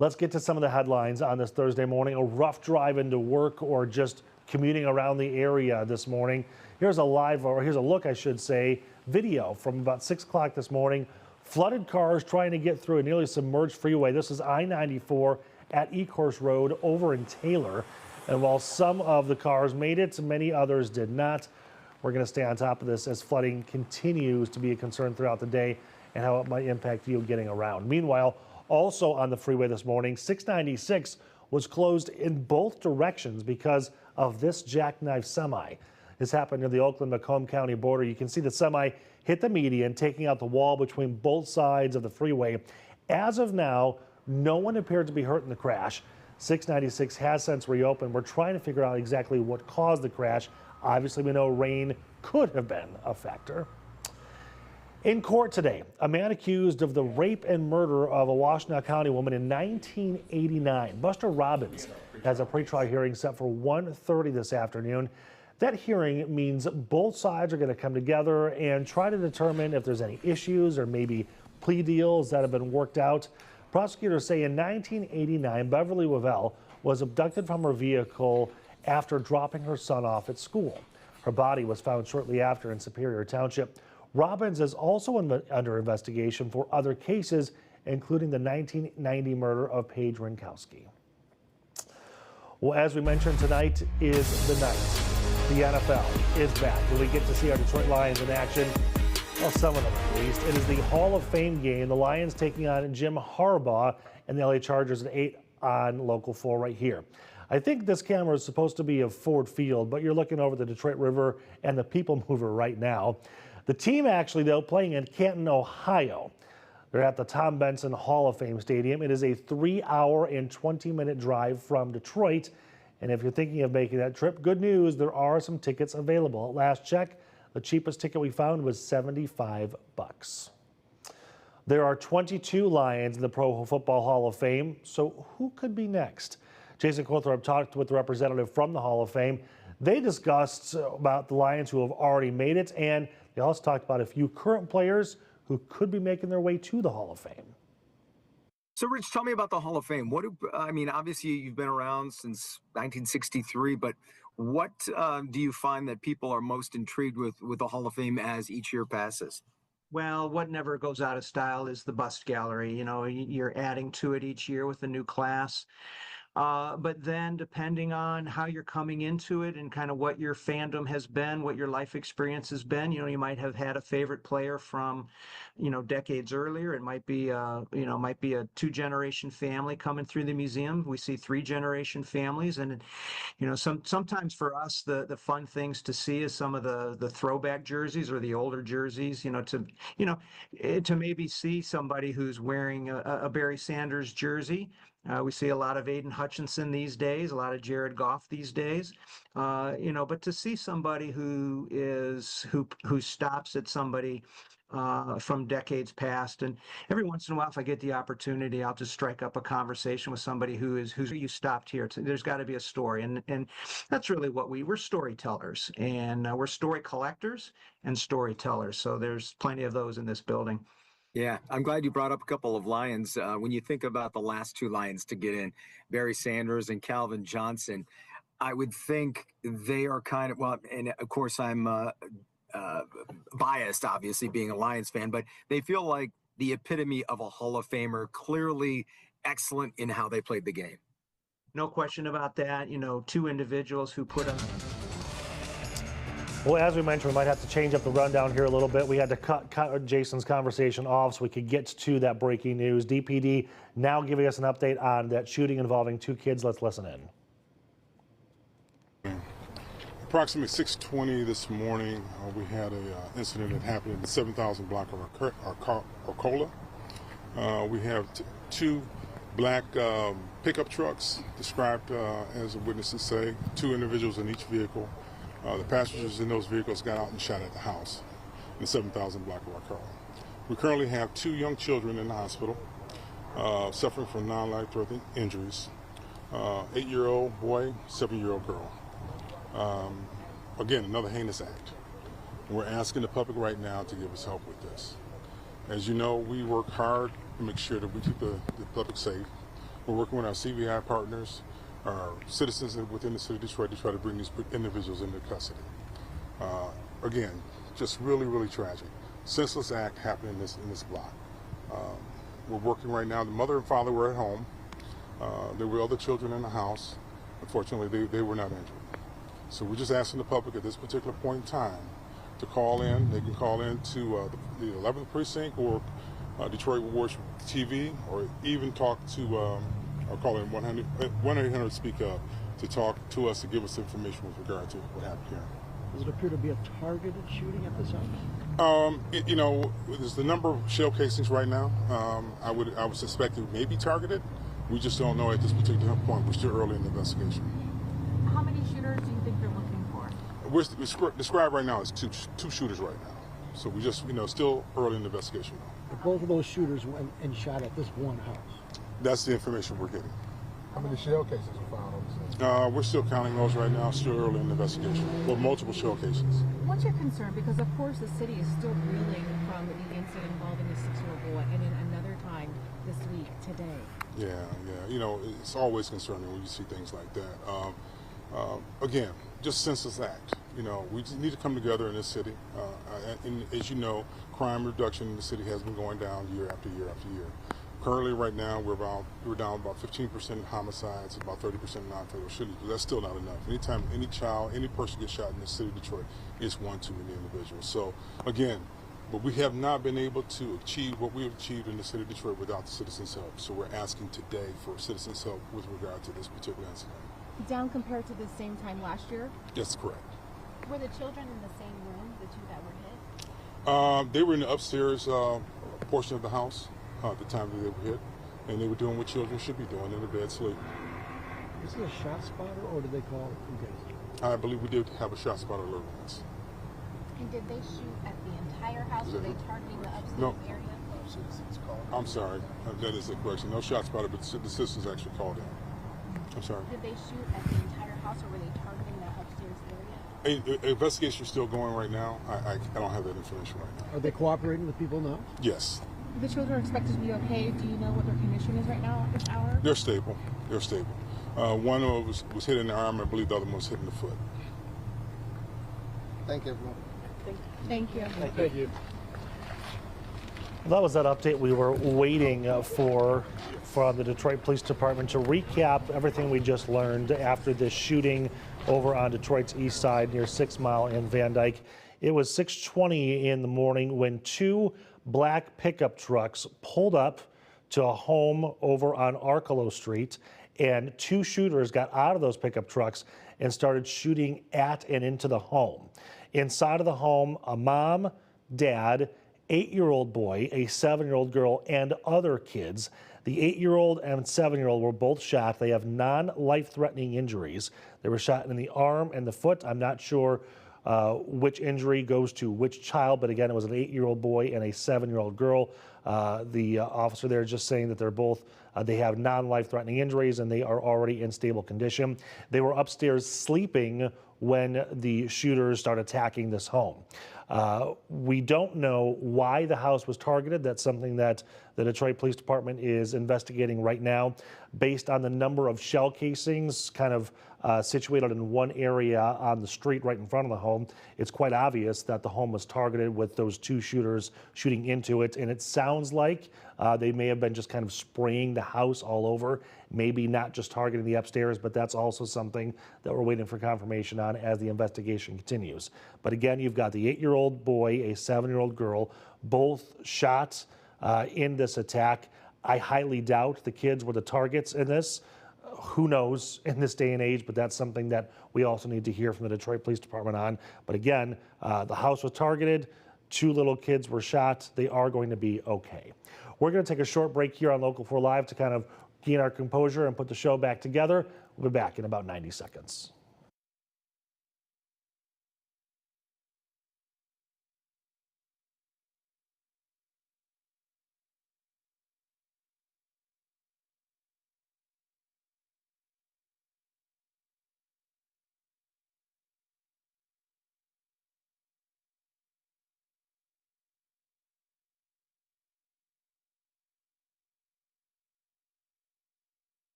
Let's get to some of the headlines on this Thursday morning. A rough drive into work or just commuting around the area this morning. Here's a look, I should say, video from about 6 o'clock this morning. Flooded cars trying to get through a nearly submerged freeway. This is I-94 at Ecorse Road over in Taylor. And while some of the cars made it, many others did not. We're going to stay on top of this as flooding continues to be a concern throughout the day and how it might impact you getting around. Meanwhile, also on the freeway this morning, 696 was closed in both directions because of this jackknife semi. This happened near the Oakland-Macomb County border. You can see the semi hit the median, taking out the wall between both sides of the freeway. As of now, no one appeared to be hurt in the crash. 696 has since reopened. We're trying to figure out exactly what caused the crash. Obviously, we know rain could have been a factor. In court today, a man accused of the rape and murder of a Washtenaw County woman in 1989. Buster Robbins has a pretrial hearing set for 1:30 this afternoon. That hearing means both sides are going to come together and try to determine if there's any issues or maybe plea deals that have been worked out. Prosecutors say in 1989, Beverly Wavell was abducted from her vehicle after dropping her son off at school. Her body was found shortly after in Superior Township. Robbins is also under investigation for other cases, including the 1990 murder of Paige Rinkowski. Well, as we mentioned, tonight is the night. The NFL is back, and we get to see our Detroit Lions in action. Well, some of them at least. It is the Hall of Fame game. The Lions taking on Jim Harbaugh and the LA Chargers at 8 on Local 4 right here. I think this camera is supposed to be of Ford Field, but you're looking over the Detroit River and the People Mover right now. The team actually, though, playing in Canton, Ohio. They're at the Tom Benson Hall of Fame Stadium. It is a 3-hour and 20-minute drive from Detroit. And if you're thinking of making that trip, good news, there are some tickets available. At last check, the cheapest ticket we found was $75. There are 22 Lions in the Pro Football Hall of Fame, so who could be next? Jason Colthorpe talked with the representative from the Hall of Fame. They discussed about the Lions who have already made it, and they also talked about a few current players who could be making their way to the Hall of Fame. So, Rich, tell me about the Hall of Fame. Obviously, you've been around since 1963, but what do you find that people are most intrigued with the Hall of Fame as each year passes? Well, what never goes out of style is the bust gallery. You know, you're adding to it each year with a new class. But then depending on how you're coming into it and kind of what your fandom has been, what your life experience has been, you know, you might have had a favorite player from, you know, decades earlier. It might be, might be a 2-generation family coming through the museum. We see 3-generation families. And, you know, sometimes for us, the fun things to see is some of the throwback jerseys or the older jerseys, to maybe see somebody who's wearing a Barry Sanders jersey. We see a lot of Aiden Hutchinson these days, a lot of Jared Goff these days, but to see somebody who stops at somebody from decades past, and every once in a while, if I get the opportunity, I'll just strike up a conversation with somebody who you stopped here. There's got to be a story, and that's really what we're storytellers, and we're story collectors and storytellers. So there's plenty of those in this building. Yeah, I'm glad you brought up a couple of Lions. When you think about the last 2 Lions to get in, Barry Sanders and Calvin Johnson, I would think they are kind of, well, and of course I'm biased, obviously, being a Lions fan, but they feel like the epitome of a Hall of Famer, clearly excellent in how they played the game. No question about that. You know, 2 individuals who put up. Well, as we mentioned, we might have to change up the rundown here a little bit. We had to cut Jason's conversation off so we could get to that breaking news. DPD now giving us an update on that shooting involving 2 kids. Let's listen in. Approximately 6:20 this morning, we had an incident that happened in the 7,000 block of Arcola. We have 2 black pickup trucks, described as the witnesses say, 2 individuals in each vehicle. The passengers in those vehicles got out and shot at the house in the 7,000 block of Arcola. We currently have 2 young children in the hospital suffering from non-life-threatening injuries. 8-year-old boy, 7-year-old girl. Again, another heinous act. And we're asking the public right now to give us help with this. As you know, we work hard to make sure that we keep the public safe. We're working with our CVI partners. citizens within the city of Detroit to try to bring these individuals into custody. Again, just really, really tragic. Senseless act happened in this block. We're working right now. The mother and father were at home. There were other children in the house. Unfortunately, they were not injured. So we're just asking the public at this particular point in time to call in. They can call in to the 11th Precinct or Detroit Watch TV, or even talk to, or call in 1-800-SPEAK-UP to talk to us to give us information with regard to what happened here. Does it appear to be a targeted shooting at this house? You know, there's the number of shell casings right now. I would suspect it may be targeted. We just don't know at this particular point. We're still early in the investigation. How many shooters do you think they're looking for? We're described right now as two shooters right now. So we just, still early in the investigation. Both of those shooters went and shot at this one house. That's the information we're getting. How many shell cases were found on the scene? We're still counting those right now, still early in the investigation. Well, multiple shell cases. What's your concern? Because of course the city is still reeling from the incident involving a 6-year-old boy, and then another time this week, today. Yeah. It's always concerning when you see things like that. Again, just senseless act. We just need to come together in this city. And as you know, crime reduction in the city has been going down year after year after year. Currently, right now, we're down about 15% in homicides, about 30% in non-fatal shootings, but that's still not enough. Anytime any child, any person gets shot in the city of Detroit, it's one too many individuals. So, again, but we have not been able to achieve what we have achieved in the city of Detroit without the citizens' help. So we're asking today for citizens' help with regard to this particular incident. Down compared to the same time last year? That's correct. Were the children in the same room, the two that were hit? They were in the upstairs portion of the house at the time that they were hit, and they were doing what children should be doing in the bed sleeping. Is it a shot spotter, or did they call it? I believe we did have a shot spotter alert on this. And did they shoot at the entire house? Were they targeting the upstairs area? I'm sorry, that is the question. No shot spotter, but the citizens actually called in. I'm sorry. Did they shoot at the entire house, or were they targeting that upstairs area? Investigation is still going right now. I don't have that information right now. Are they cooperating with people now? Yes. The children are expected to be okay. Do you know what their condition is right now at this hour? They're stable. One of them was hit in the arm. I believe the other one was hit in the foot. Thank you, everyone. Thank you. Thank you. That was that update we were waiting for from the Detroit Police Department to recap everything we just learned after this shooting over on Detroit's east side near 6 Mile and Van Dyke. It was 6:20 in the morning when two black pickup trucks pulled up to a home over on Arkelo Street, and two shooters got out of those pickup trucks and started shooting at and into the home. Inside of the home, a mom, dad, 8-year-old boy, a 7-year-old girl, and other kids. The 8-year-old and 7-year-old were both shot. They have non-life-threatening injuries. They were shot in the arm and the foot. I'm not sure which injury goes to which child, but again, it was an 8-year-old boy and a 7-year-old girl. The officer there is just saying that they're both, they have non-life-threatening injuries and they are already in stable condition. They were upstairs sleeping when the shooters started attacking this home. We don't know why the house was targeted. That's something that the Detroit Police Department is investigating right now. Based on the number of shell casings kind of situated in one area on the street right in front of the home, it's quite obvious that the home was targeted with those two shooters shooting into it. And it sounds like they may have been just kind of spraying the house all over, maybe not just targeting the upstairs, but that's also something that we're waiting for confirmation on as the investigation continues. But again, you've got the 8-year-old boy, a 7-year-old girl, both shot in this attack. I highly doubt the kids were the targets in this. Who knows in this day and age, but that's something that we also need to hear from the Detroit Police Department on. But again, the house was targeted. 2 little kids were shot. They are going to be okay. We're going to take a short break here on Local 4 Live to kind of gain our composure and put the show back together. We'll be back in about 90 seconds.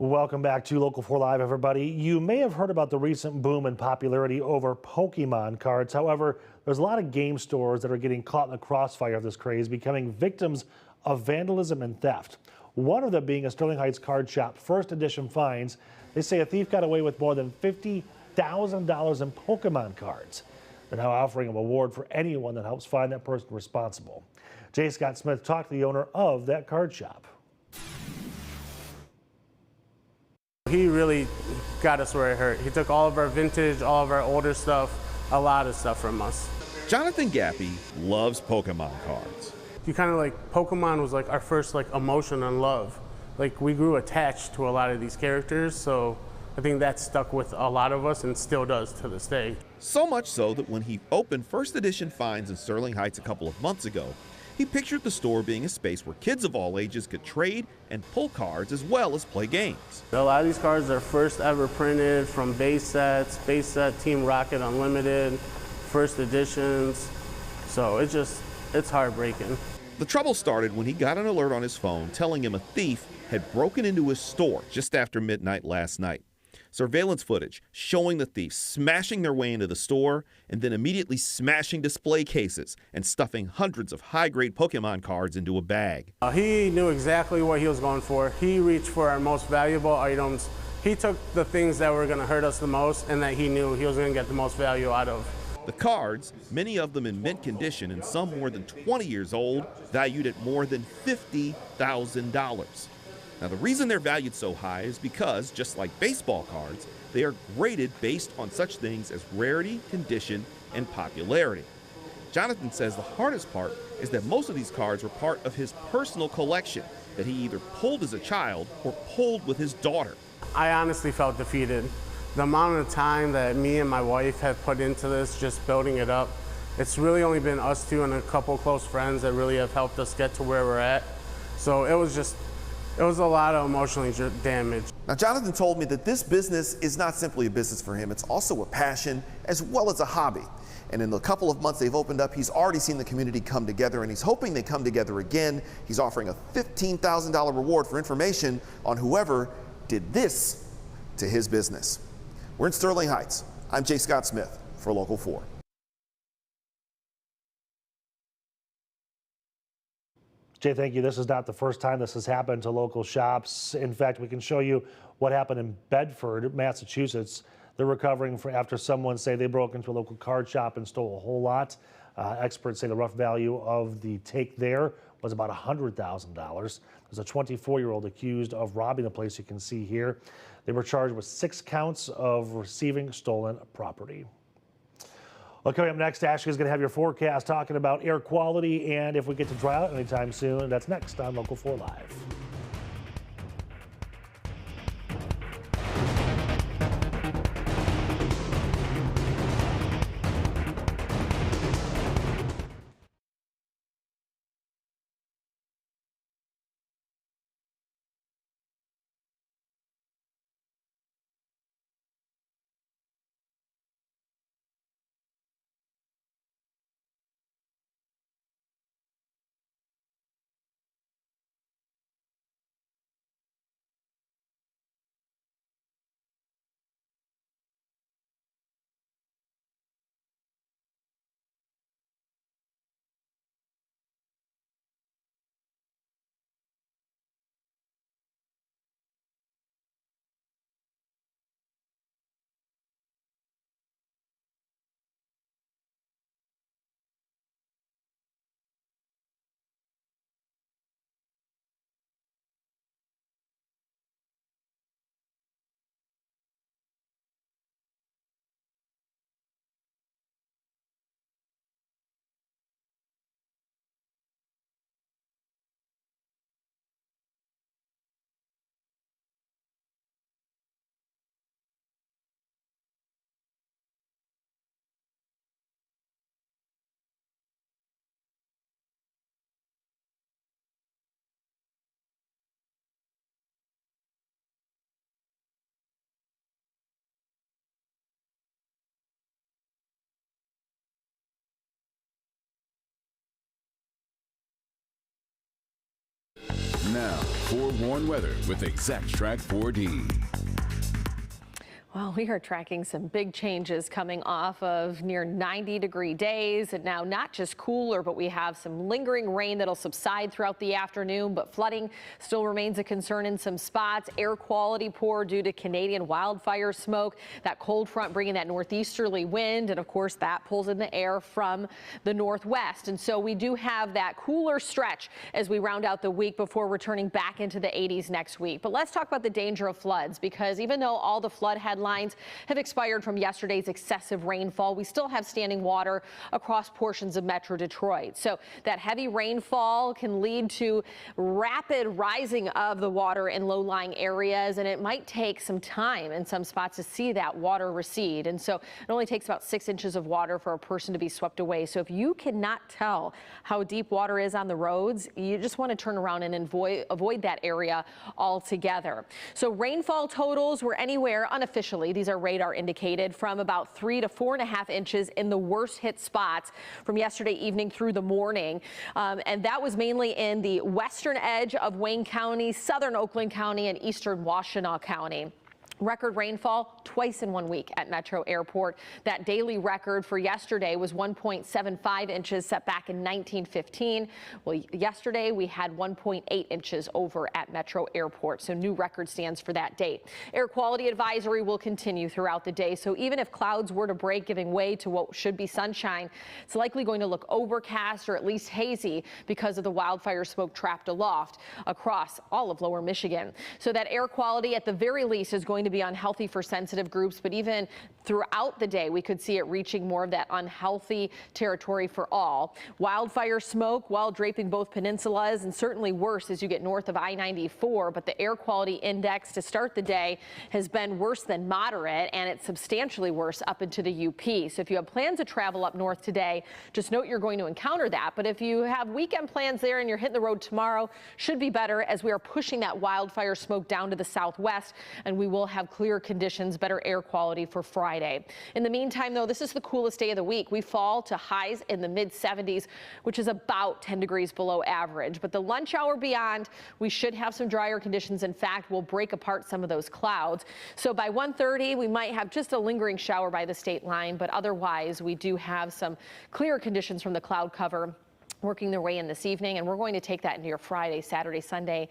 Welcome back to Local 4 Live, everybody. You may have heard about the recent boom in popularity over Pokemon cards. However, there's a lot of game stores that are getting caught in the crossfire of this craze, becoming victims of vandalism and theft. One of them being a Sterling Heights card shop. First edition finds, they say a thief got away with more than $50,000 in Pokemon cards. They're now offering a reward for anyone that helps find that person responsible. J. Scott Smith talked to the owner of that card shop. He really got us where it hurt. He took all of our vintage, all of our older stuff, a lot of stuff from us. Jonathan Gappy loves Pokemon cards. You kind of like, Pokemon was like our first like emotion and love. Like we grew attached to a lot of these characters, so I think that stuck with a lot of us and still does to this day. So much so that when he opened first edition finds in Sterling Heights a couple of months ago, he pictured the store being a space where kids of all ages could trade and pull cards as well as play games. A lot of these cards are first ever printed from base sets, base set Team Rocket Unlimited, first editions, so it's heartbreaking. The trouble started when he got an alert on his phone telling him a thief had broken into his store just after midnight last night. Surveillance footage showing the thieves smashing their way into the store and then immediately smashing display cases and stuffing hundreds of high-grade Pokemon cards into a bag. He knew exactly what he was going for. He reached for our most valuable items. He took the things that were going to hurt us the most and that he knew he was going to get the most value out of. The cards, many of them in mint condition and some more than 20 years old, valued at more than $50,000. Now, the reason they're valued so high is because, just like baseball cards, they are graded based on such things as rarity, condition, and popularity. Jonathan says the hardest part is that most of these cards were part of his personal collection that he either pulled as a child or pulled with his daughter. I honestly felt defeated. The amount of time that me and my wife have put into this, just building it up, it's really only been us two and a couple close friends that really have helped us get to where we're at. So it was a lot of emotional damage. Now, Jonathan told me that this business is not simply a business for him, it's also a passion as well as a hobby. And in the couple of months they've opened up, he's already seen the community come together, and he's hoping they come together again. He's offering a $15,000 reward for information on whoever did this to his business. We're in Sterling Heights. I'm J. Scott Smith for Local 4. Jay, thank you. This is not the first time this has happened to local shops. In fact, we can show you what happened in Bedford, Massachusetts. They're recovering after someone say they broke into a local card shop and stole a whole lot. Experts say the rough value of the take there was about $100,000. There's a 24-year-old accused of robbing the place you can see here. They were charged with 6 counts of receiving stolen property. Well, coming up next, Ashley is going to have your forecast talking about air quality and if we get to dry out anytime soon. That's next on Local 4 Live. Now, Forewarn weather with Exact Track 4D. Well, we are tracking some big changes coming off of near 90-degree days, and now not just cooler, but we have some lingering rain that'll subside throughout the afternoon, but flooding still remains a concern in some spots. Air quality poor due to Canadian wildfire smoke. That cold front bringing that northeasterly wind, and of course that pulls in the air from the northwest. And so we do have that cooler stretch as we round out the week before returning back into the 80s next week. But let's talk about the danger of floods, because even though all the flood headlines have expired from yesterday's excessive rainfall, we still have standing water across portions of Metro Detroit. So that heavy rainfall can lead to rapid rising of the water in low-lying areas, and it might take some time in some spots to see that water recede. And so it only takes about 6 inches of water for a person to be swept away. So if you cannot tell how deep water is on the roads, you just want to turn around and avoid that area altogether. So rainfall totals were anywhere unofficially, these are radar indicated, from about 3 to 4.5 inches in the worst hit spots from yesterday evening through the morning. And that was mainly in the western edge of Wayne County, southern Oakland County, and eastern Washtenaw County. Record rainfall twice in 1 week at Metro Airport. That daily record for yesterday was 1.75 inches set back in 1915. Well, yesterday we had 1.8 inches over at Metro Airport, so new record stands for that date. Air quality advisory will continue throughout the day, so even if clouds were to break, giving way to what should be sunshine, it's likely going to look overcast or at least hazy because of the wildfire smoke trapped aloft across all of lower Michigan. So that air quality at the very least is going to be unhealthy for sensitive groups, but even throughout the day we could see it reaching more of that unhealthy territory for all. Wildfire smoke while draping both peninsulas, and certainly worse as you get north of I-94, but the air quality index to start the day has been worse than moderate, and it's substantially worse up into the UP. So if you have plans to travel up north today, just note you're going to encounter that. But if you have weekend plans there and you're hitting the road tomorrow, should be better as we are pushing that wildfire smoke down to the southwest, and we will have clear conditions, better air quality for Friday. In the meantime, though, this is the coolest day of the week. We fall to highs in the mid 70s, which is about 10 degrees below average. But the lunch hour beyond, we should have some drier conditions. In fact, we'll break apart some of those clouds. So by 1:30, we might have just a lingering shower by the state line, but otherwise we do have some clear conditions from the cloud cover working their way in this evening, and we're going to take that into your Friday, Saturday, Sunday,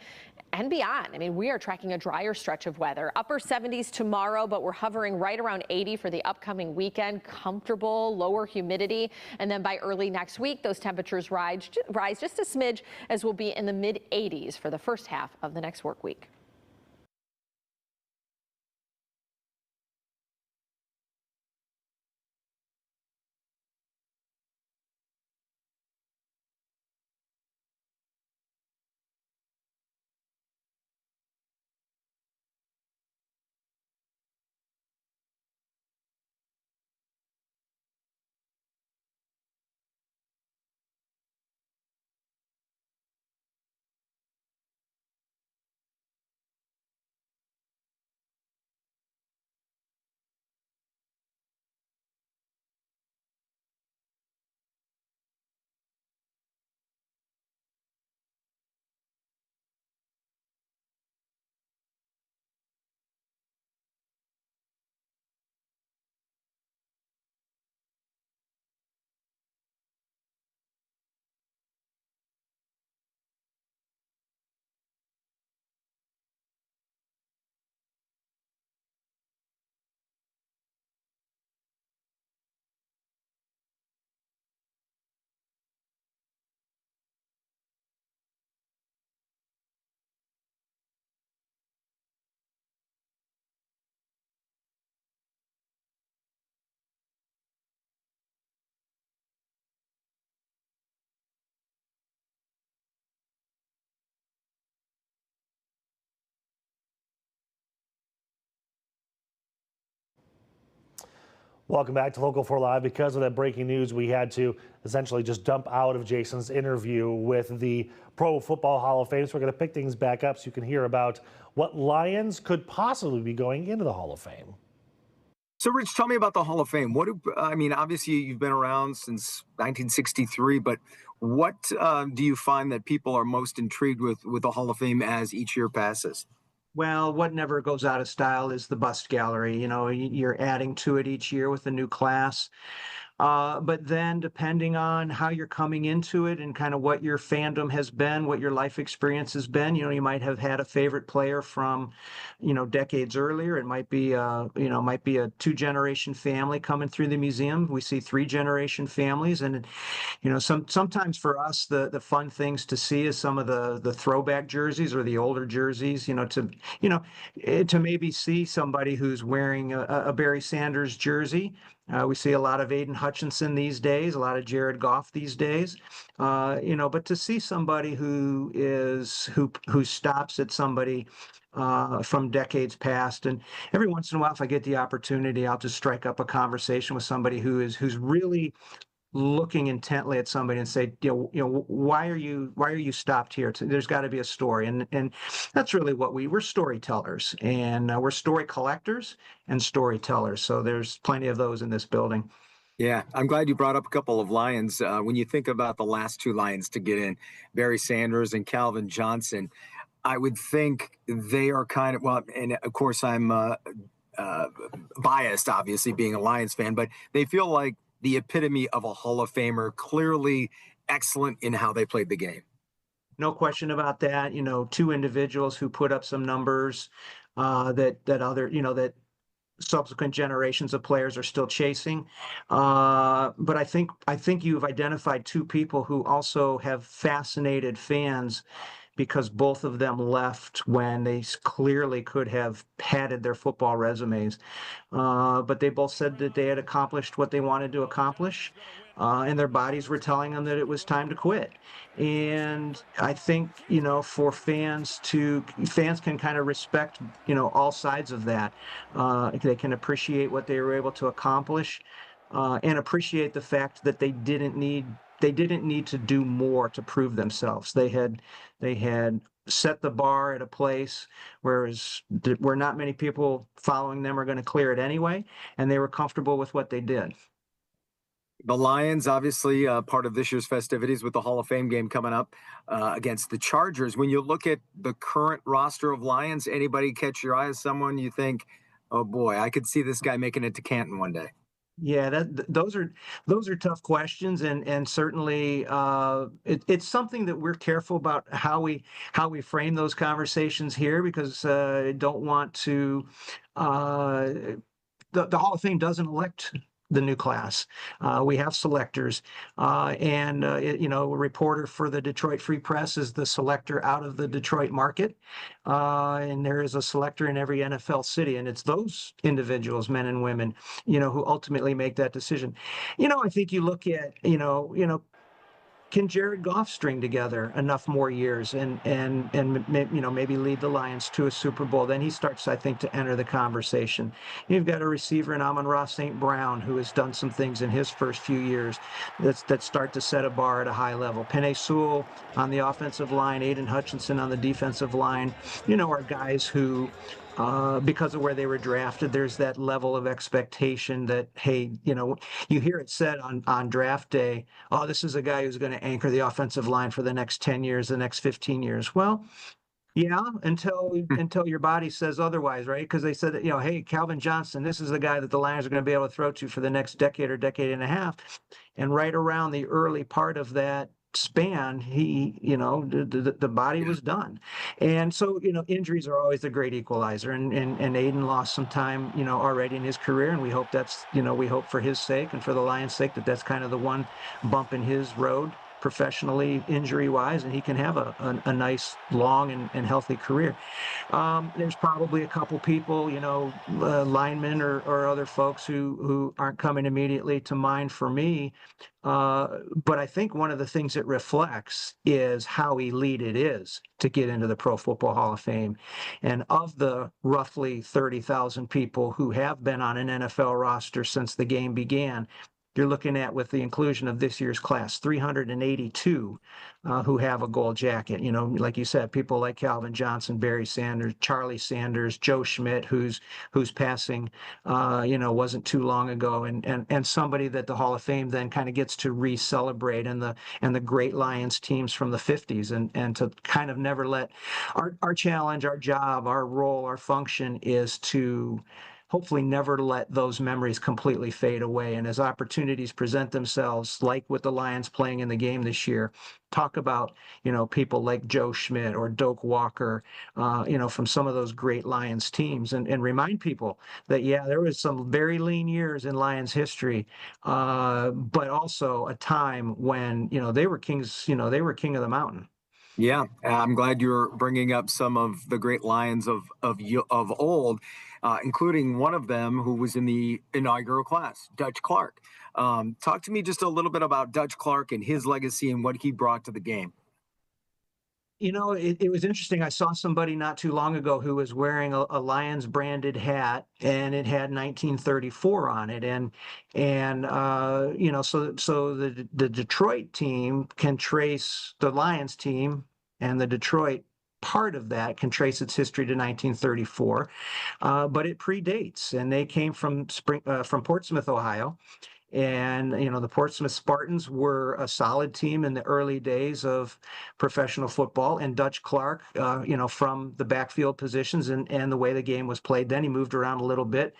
and beyond. I mean, we are tracking a drier stretch of weather. Upper 70s tomorrow, but we're hovering right around 80 for the upcoming weekend. Comfortable, lower humidity. And then by early next week, those temperatures rise just a smidge, as we'll be in the mid 80s for the first half of the next work week. Welcome back to Local 4 Live. Because of that breaking news, we had to essentially just dump out of Jason's interview with the Pro Football Hall of Fame. So we're going to pick things back up so you can hear about what Lions could possibly be going into the Hall of Fame. So, Rich, tell me about the Hall of Fame. I mean, obviously, you've been around since 1963, but what do you find that people are most intrigued with the Hall of Fame as each year passes? Well, what never goes out of style is the bust gallery. You know, you're adding to it each year with a new class. But then, depending on how you're coming into it and kind of what your fandom has been, what your life experience has been, you know, you might have had a favorite player from, you know, decades earlier. It might be, might be a two-generation family coming through the museum. We see three-generation families, and you know, sometimes for us, the fun things to see is some of the throwback jerseys or the older jerseys. To maybe see somebody who's wearing a Barry Sanders jersey. We see a lot of Aiden Hutchinson these days, a lot of Jared Goff these days. But to see somebody who stops at somebody from decades past, and every once in a while, if I get the opportunity, I'll just strike up a conversation with somebody who's really looking intently at somebody and say, why are you stopped here? There's got to be a story, and that's really what we're storytellers, and we're story collectors and storytellers. So there's plenty of those in this building. Yeah, I'm glad you brought up a couple of Lions. When you think about the last two Lions to get in, Barry Sanders and Calvin Johnson, I would think they are kind of, well, and of course I'm biased, obviously being a Lions fan, but they feel like the epitome of a Hall of Famer, clearly excellent in how they played the game. No question about that. You know, two individuals who put up some numbers that subsequent generations of players are still chasing. But I think you've identified two people who also have fascinated fans because both of them left when they clearly could have padded their football resumes. But they both said that they had accomplished what they wanted to accomplish, and their bodies were telling them that it was time to quit. And I think, for fans can kind of respect, all sides of that. They can appreciate what they were able to accomplish, and appreciate the fact that they didn't need to do more to prove themselves. They had set the bar at a place where not many people following them are going to clear it anyway, and they were comfortable with what they did. The Lions, obviously, part of this year's festivities with the Hall of Fame game coming up against the Chargers. When you look at the current roster of Lions, anybody catch your eye as someone you think, oh boy, I could see this guy making it to Canton one day? Yeah, those are tough questions, and certainly it's something that we're careful about how we frame those conversations here, because I don't want to. The Hall of Fame doesn't elect the new class. We have selectors, and a reporter for the Detroit Free Press is the selector out of the Detroit market, and there is a selector in every NFL city, and it's those individuals, men and women, who ultimately make that decision. I think you look at, can Jared Goff string together enough more years and maybe lead the Lions to a Super Bowl? Then he starts, I think, to enter the conversation. You've got a receiver in Amon-Ra St. Brown who has done some things in his first few years that start to set a bar at a high level. Penei Sewell on the offensive line, Aiden Hutchinson on the defensive line, are guys who, because of where they were drafted, there's that level of expectation that, hey, you hear it said on draft day, oh, this is a guy who's going to anchor the offensive line for the next 10 years, the next 15 years. Well, yeah, until your body says otherwise, right? Because they said, hey, Calvin Johnson, this is the guy that the Lions are going to be able to throw to for the next decade or decade and a half. And right around the early part of that span, the body was done. And so, injuries are always a great equalizer, and Aiden lost some time, already in his career, and we hope we hope for his sake and for the Lions' sake that's kind of the one bump in his road professionally, injury-wise, and he can have a nice, long, and healthy career. There's probably a couple people, linemen or other folks who aren't coming immediately to mind for me. But I think one of the things it reflects is how elite it is to get into the Pro Football Hall of Fame. And of the roughly 30,000 people who have been on an NFL roster since the game began, you're looking at, with the inclusion of this year's class, 382 who have a gold jacket. You know, like you said, people like Calvin Johnson, Barry Sanders, Charlie Sanders, Joe Schmidt, whose passing, wasn't too long ago, and somebody that the Hall of Fame then kind of gets to re-celebrate, and the great Lions teams from the 50s, and to kind of never let our challenge, our job, our role, our function is to hopefully never let those memories completely fade away. And as opportunities present themselves, like with the Lions playing in the game this year, talk about, people like Joe Schmidt or Doak Walker, from some of those great Lions teams, and remind people that, yeah, there was some very lean years in Lions history, but also a time when, they were kings, they were king of the mountain. Yeah, I'm glad you're bringing up some of the great Lions of old, including one of them who was in the inaugural class, Dutch Clark. Talk to me just a little bit about Dutch Clark and his legacy and what he brought to the game. It was interesting. I saw somebody not too long ago who was wearing a Lions branded hat, and it had 1934 on it. So the Detroit team can trace the Lions team, and the Detroit part of that can trace its history to 1934, but it predates, and they came from Portsmouth, Ohio. And, the Portsmouth Spartans were a solid team in the early days of professional football. And Dutch Clark, from the backfield positions and the way the game was played, then he moved around a little bit.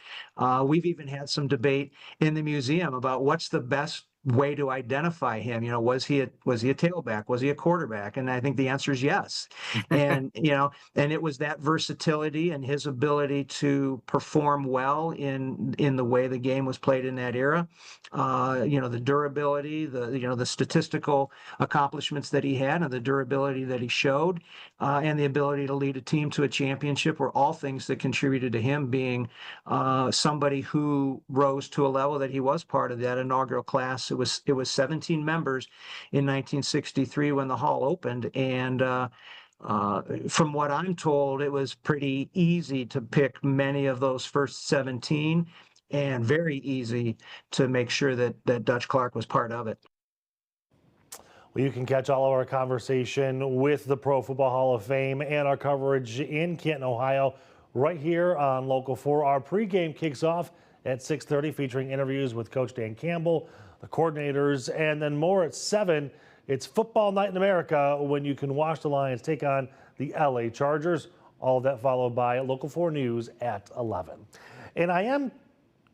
We've even had some debate in the museum about what's the best way to identify him. Was he a tailback? Was he a quarterback? And I think the answer is yes. And, and it was that versatility and his ability to perform well in the way the game was played in that era. The durability, the statistical accomplishments that he had, and the durability that he showed, and the ability to lead a team to a championship were all things that contributed to him being somebody who rose to a level that he was part of that inaugural class. It was 17 members in 1963 when the hall opened, and from what I'm told, it was pretty easy to pick many of those first 17, and very easy to make sure that Dutch Clark was part of it. Well, you can catch all of our conversation with the Pro Football Hall of Fame and our coverage in Canton, Ohio, right here on Local 4. Our pregame kicks off at 6:30, featuring interviews with Coach Dan Campbell, the coordinators, and then more at 7. It's Football Night in America, when you can watch the Lions take on the LA Chargers. All of that followed by Local 4 News at 11. And I am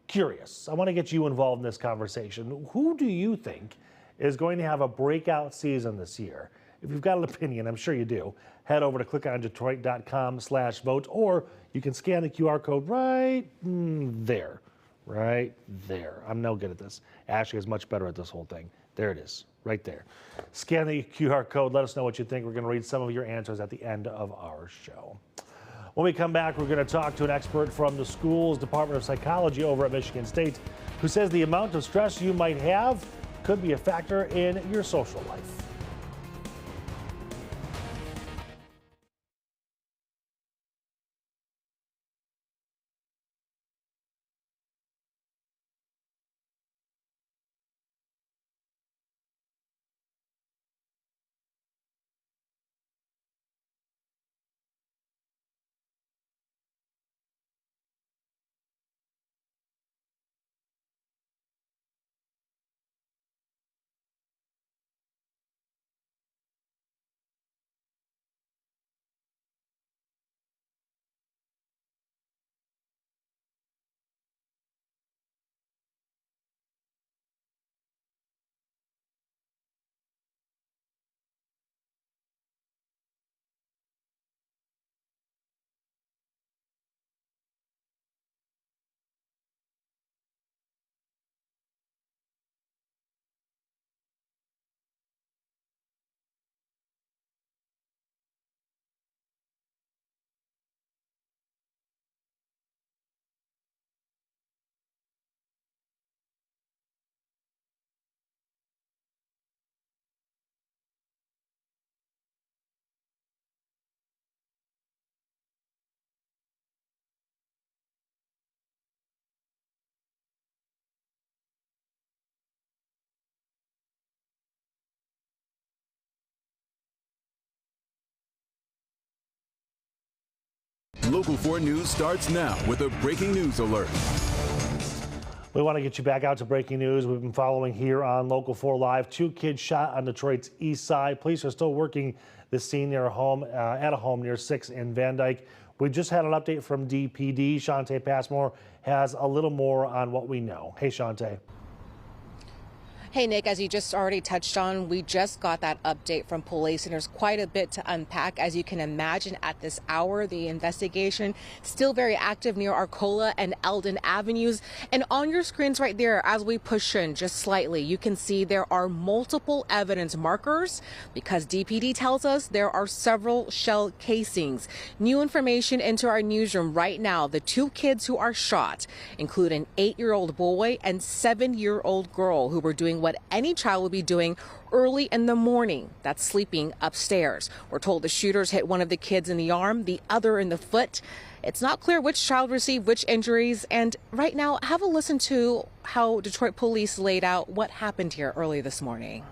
curious. I want to get you involved in this conversation. Who do you think is going to have a breakout season this year? If you've got an opinion, I'm sure you do, head over to clickondetroit.com/vote, or you can scan the QR code right there. Right there. I'm no good at this. Ashley is much better at this whole thing. There it is, right there. Scan the QR code. Let us know what you think. We're going to read some of your answers at the end of our show. When we come back, we're going to talk to an expert from the school's Department of Psychology over at Michigan State, who says the amount of stress you might have could be a factor in your social life. Local 4 News starts now with a breaking news alert. We want to get you back out to breaking news. We've been following here on Local 4 Live. 2 kids shot on Detroit's east side. Police are still working the scene near a home, at a home near 6 in Van Dyke. We just had an update from DPD. Shantae Passmore has a little more on what we know. Hey, Shantae. Hey, Nick, as you just already touched on, we just got that update from police, and there's quite a bit to unpack. As you can imagine, at this hour, the investigation still very active near Arcola and Eldon Avenues. And on your screens right there, as we push in just slightly, you can see there are multiple evidence markers because DPD tells us there are several shell casings. New information into our newsroom right now. The 2 kids who are shot include an 8-year-old boy and 7-year-old girl who were doing what any child would be doing early in the morning. That's sleeping upstairs. We're told the shooters hit one of the kids in the arm, the other in the foot. It's not clear which child received which injuries. And right now, have a listen to how Detroit police laid out what happened here early this morning.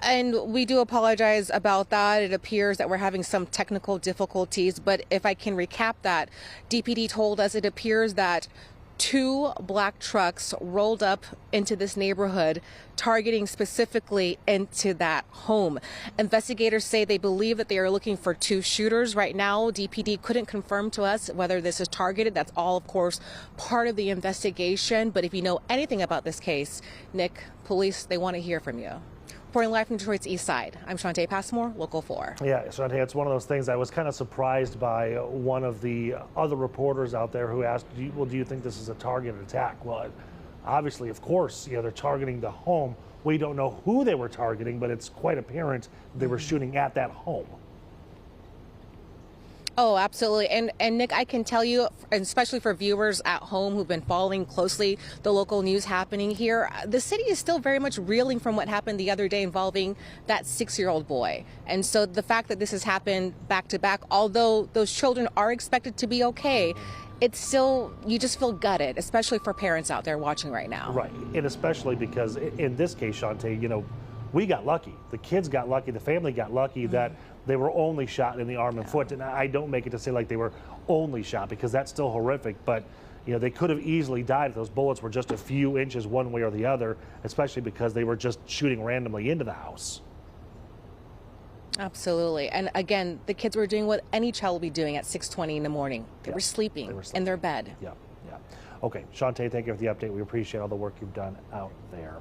And we do apologize about that. It appears that we're having some technical difficulties, but if I can recap that, DPD told us it appears that 2 black trucks rolled up into this neighborhood, targeting specifically into that home. Investigators say they believe that they are looking for 2 shooters. Right now, DPD couldn't confirm to us whether this is targeted. That's all, of course, part of the investigation. But if you know anything about this case, Nick, police, they want to hear from you. Reporting live from Detroit's east side, I'm Shantae Passmore, Local 4. Yeah, Shantae, it's one of those things. I was kind of surprised by one of the other reporters out there who asked, do you think this is a targeted attack? Well, obviously, of course, they're targeting the home. We don't know who they were targeting, but it's quite apparent they were shooting at that home. Oh, absolutely. And Nick, I can tell you, and especially for viewers at home who've been following closely the local news happening here, the city is still very much reeling from what happened the other day involving that 6-year-old boy. And so the fact that this has happened back to back, although those children are expected to be okay, it's still, you just feel gutted, especially for parents out there watching right now. Right. And especially because in this case, Shantae, we got lucky. The kids got lucky. The family got lucky that they were only shot in the arm and foot. And I don't make it to say like they were only shot because that's still horrific. But, they could have easily died if those bullets were just a few inches one way or the other, especially because they were just shooting randomly into the house. Absolutely. And again, the kids were doing what any child would be doing at 6:20 in the morning. They were sleeping in their bed. Yeah. Okay, Shantae, thank you for the update. We appreciate all the work you've done out there.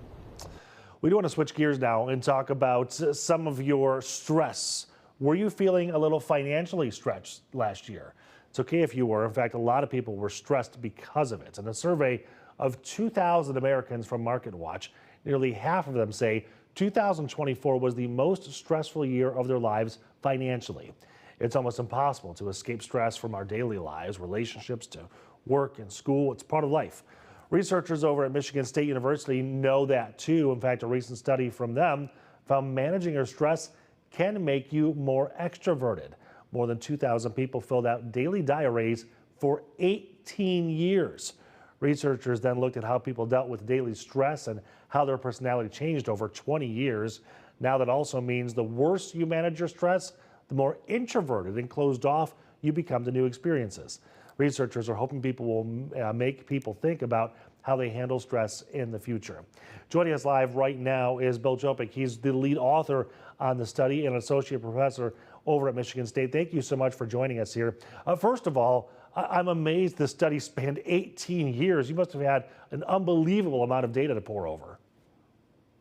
We do want to switch gears now and talk about some of your stress. Were you feeling a little financially stretched last year? It's okay if you were. In fact, a lot of people were stressed because of it. In a survey of 2,000 Americans from MarketWatch, nearly half of them say 2024 was the most stressful year of their lives financially. It's almost impossible to escape stress from our daily lives, relationships to work and school. It's part of life. Researchers over at Michigan State University know that too. In fact, a recent study from them found managing your stress can make you more extroverted. More than 2,000 people filled out daily diaries for 18 years. Researchers then looked at how people dealt with daily stress and how their personality changed over 20 years. Now that also means the worse you manage your stress, the more introverted and closed off you become to new experiences. Researchers are hoping people will make people think about how they handle stress in the future. Joining us live right now is Bill Jopik. He's the lead author on the study and associate professor over at Michigan State. Thank you so much for joining us here. First of all, I'm amazed the study spanned 18 years. You must have had an unbelievable amount of data to pour over.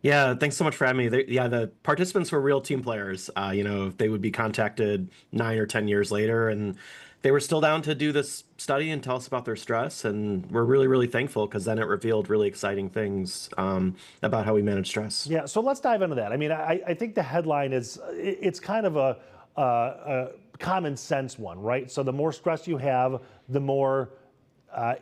Yeah, thanks so much for having me. The participants were real team players. They would be contacted 9 or 10 years later, and they were still down to do this study and tell us about their stress. And we're really, really thankful because then it revealed really exciting things about how we manage stress. Yeah, so let's dive into that. I mean, I think the headline is, it's kind of a common sense one, right? So the more stress you have, the more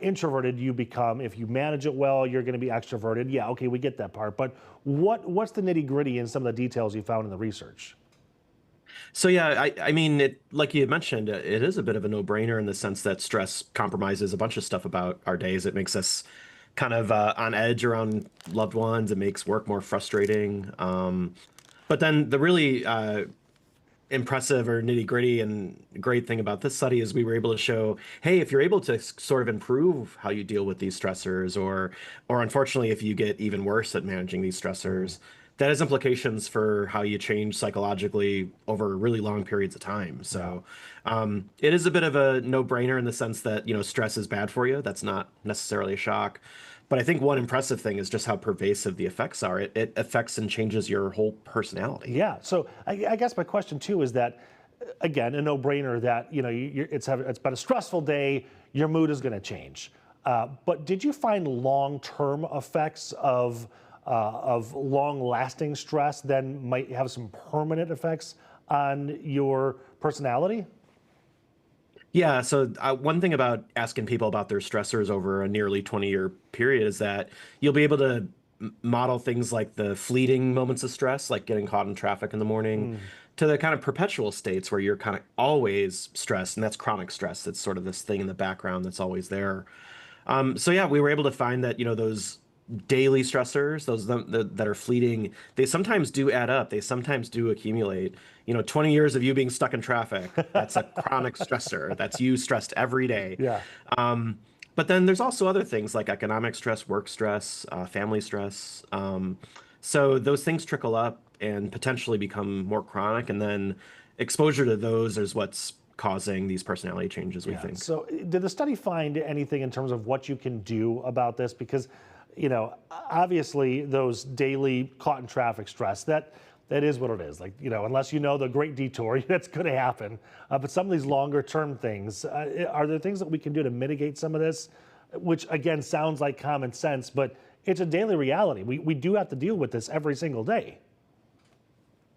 introverted you become. If you manage it well, you're going to be extroverted. Yeah, okay, we get that part. But what's the nitty gritty in some of the details you found in the research? So yeah, I mean, like you had mentioned, it is a bit of a no-brainer in the sense that stress compromises a bunch of stuff about our days. It makes us kind of on edge around loved ones. It makes work more frustrating. But then the really impressive or nitty gritty and great thing about this study is we were able to show, hey, if you're able to sort of improve how you deal with these stressors, or unfortunately, if you get even worse at managing these stressors, that has implications for how you change psychologically over really long periods of time. So it is a bit of a no-brainer in the sense that, stress is bad for you. That's not necessarily a shock. But I think one impressive thing is just how pervasive the effects are. It affects and changes your whole personality. Yeah. So I guess my question too is that, again, a no-brainer that it's been a stressful day. Your mood is going to change. But did you find long-term effects of long-lasting stress then might have some permanent effects on your personality? Yeah, so one thing about asking people about their stressors over a nearly 20-year period is that you'll be able to model things like the fleeting moments of stress, like getting caught in traffic in the morning, to the kind of perpetual states where you're kind of always stressed, and that's chronic stress. It's sort of this thing in the background that's always there. So yeah, we were able to find that, those daily stressors, those that are fleeting, they sometimes do add up. They sometimes do accumulate. 20 years of you being stuck in traffic, that's a chronic stressor. That's you stressed every day. Yeah. But then there's also other things like economic stress, work stress, family stress. So those things trickle up and potentially become more chronic. And then exposure to those is what's causing these personality changes, we think. So did the study find anything in terms of what you can do about this? Because obviously those daily caught in traffic stress, that is what it is. Like, unless you know the great detour, that's going to happen. But some of these longer term things, are there things that we can do to mitigate some of this? Which again, sounds like common sense, but it's a daily reality. We do have to deal with this every single day.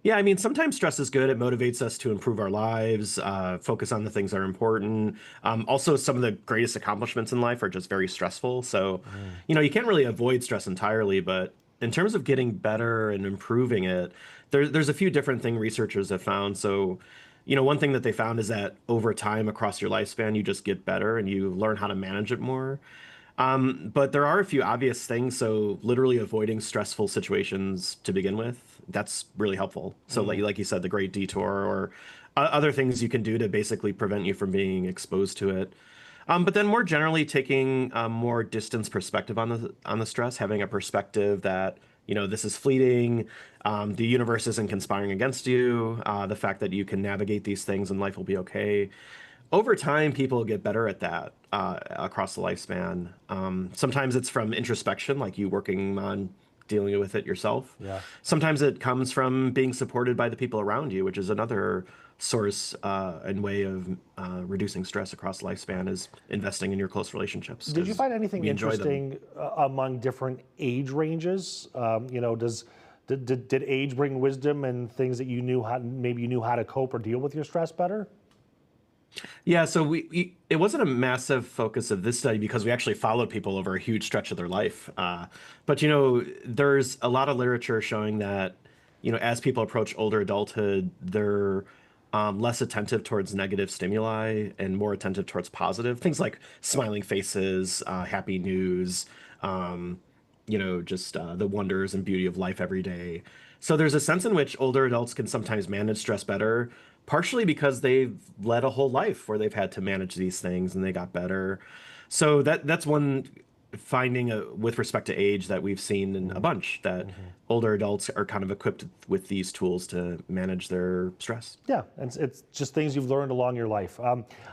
Yeah, I mean, sometimes stress is good. It motivates us to improve our lives, focus on the things that are important. Also, some of the greatest accomplishments in life are just very stressful. So, you can't really avoid stress entirely, but in terms of getting better and improving it, there's a few different things researchers have found. So, one thing that they found is that over time across your lifespan, you just get better and you learn how to manage it more. But there are a few obvious things. So literally avoiding stressful situations to begin with, that's really helpful. So like you said, the great detour or other things you can do to basically prevent you from being exposed to it. But then more generally taking a more distance perspective on the stress, having a perspective that, this is fleeting, the universe isn't conspiring against you, the fact that you can navigate these things and life will be okay. Over time, people get better at that across the lifespan. Sometimes it's from introspection, like you working on dealing with it yourself. Yeah. Sometimes it comes from being supported by the people around you, which is another source and way of reducing stress across the lifespan, is investing in your close relationships. Did you find anything interesting among different age ranges? Did age bring wisdom and things that you knew how to cope or deal with your stress better? Yeah, so it wasn't a massive focus of this study because we actually followed people over a huge stretch of their life. But there's a lot of literature showing that as people approach older adulthood, they're less attentive towards negative stimuli and more attentive towards positive things like smiling faces, happy news, just the wonders and beauty of life every day. So there's a sense in which older adults can sometimes manage stress better, partially because they've led a whole life where they've had to manage these things and they got better. So that's one finding with respect to age that we've seen in a bunch, that older adults are kind of equipped with these tools to manage their stress. Yeah, and it's just things you've learned along your life.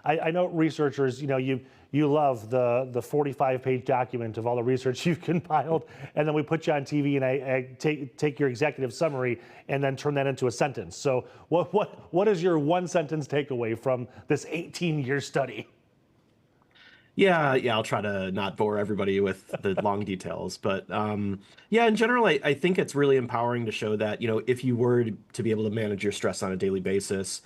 I know researchers, you love the 45-page document of all the research you've compiled, and then we put you on TV and I take your executive summary and then turn that into a sentence. So what is your one sentence takeaway from this 18-year study? Yeah, I'll try to not bore everybody with the long details, but in general, I think it's really empowering to show that, if you were to be able to manage your stress on a daily basis,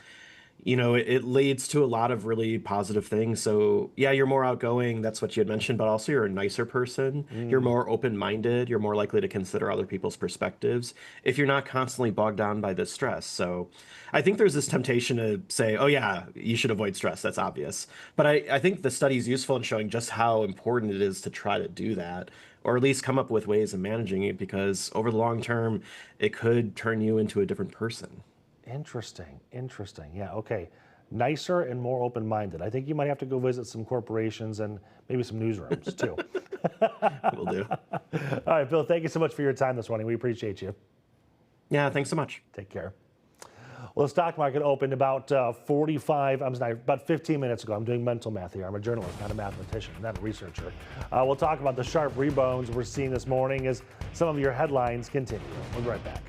it leads to a lot of really positive things. So yeah, you're more outgoing. That's what you had mentioned, but also you're a nicer person. You're more open-minded. You're more likely to consider other people's perspectives if you're not constantly bogged down by this stress. So I think there's this temptation to say, oh yeah, you should avoid stress. That's obvious. But I think the study is useful in showing just how important it is to try to do that, or at least come up with ways of managing it, because over the long term, it could turn you into a different person. Interesting. Interesting. Yeah. Okay. Nicer and more open-minded. I think you might have to go visit some corporations and maybe some newsrooms too. Will do. All right, Bill, thank you so much for your time this morning. We appreciate you. Yeah, thanks so much. Take care. Well, the stock market opened about 15 minutes ago. I'm doing mental math here. I'm a journalist, not a mathematician, not a researcher. We'll talk about the sharp rebounds we're seeing this morning as some of your headlines continue. We'll be right back.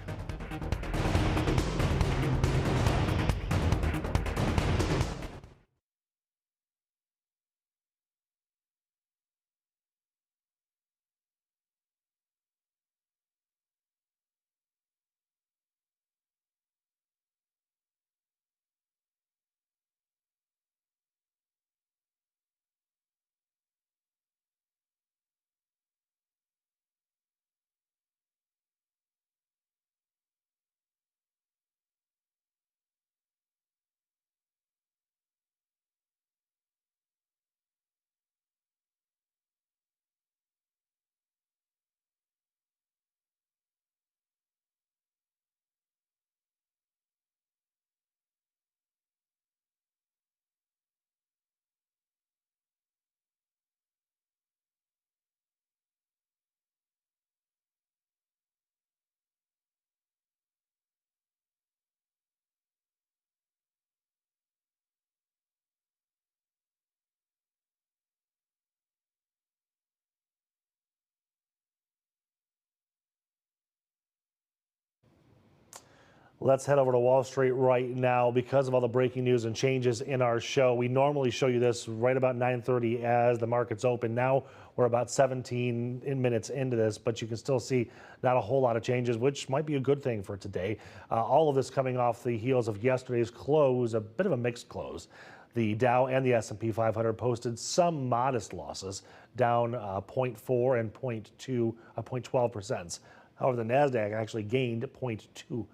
Let's head over to Wall Street right now because of all the breaking news and changes in our show. We normally show you this right about 9:30 as the markets open. Now we're about 17 minutes into this, but you can still see not a whole lot of changes, which might be a good thing for today. All of this coming off the heels of yesterday's close, a bit of a mixed close. The Dow and the S&P 500 posted some modest losses, down 0.4 and 0.12%. However, the NASDAQ actually gained 0.2%.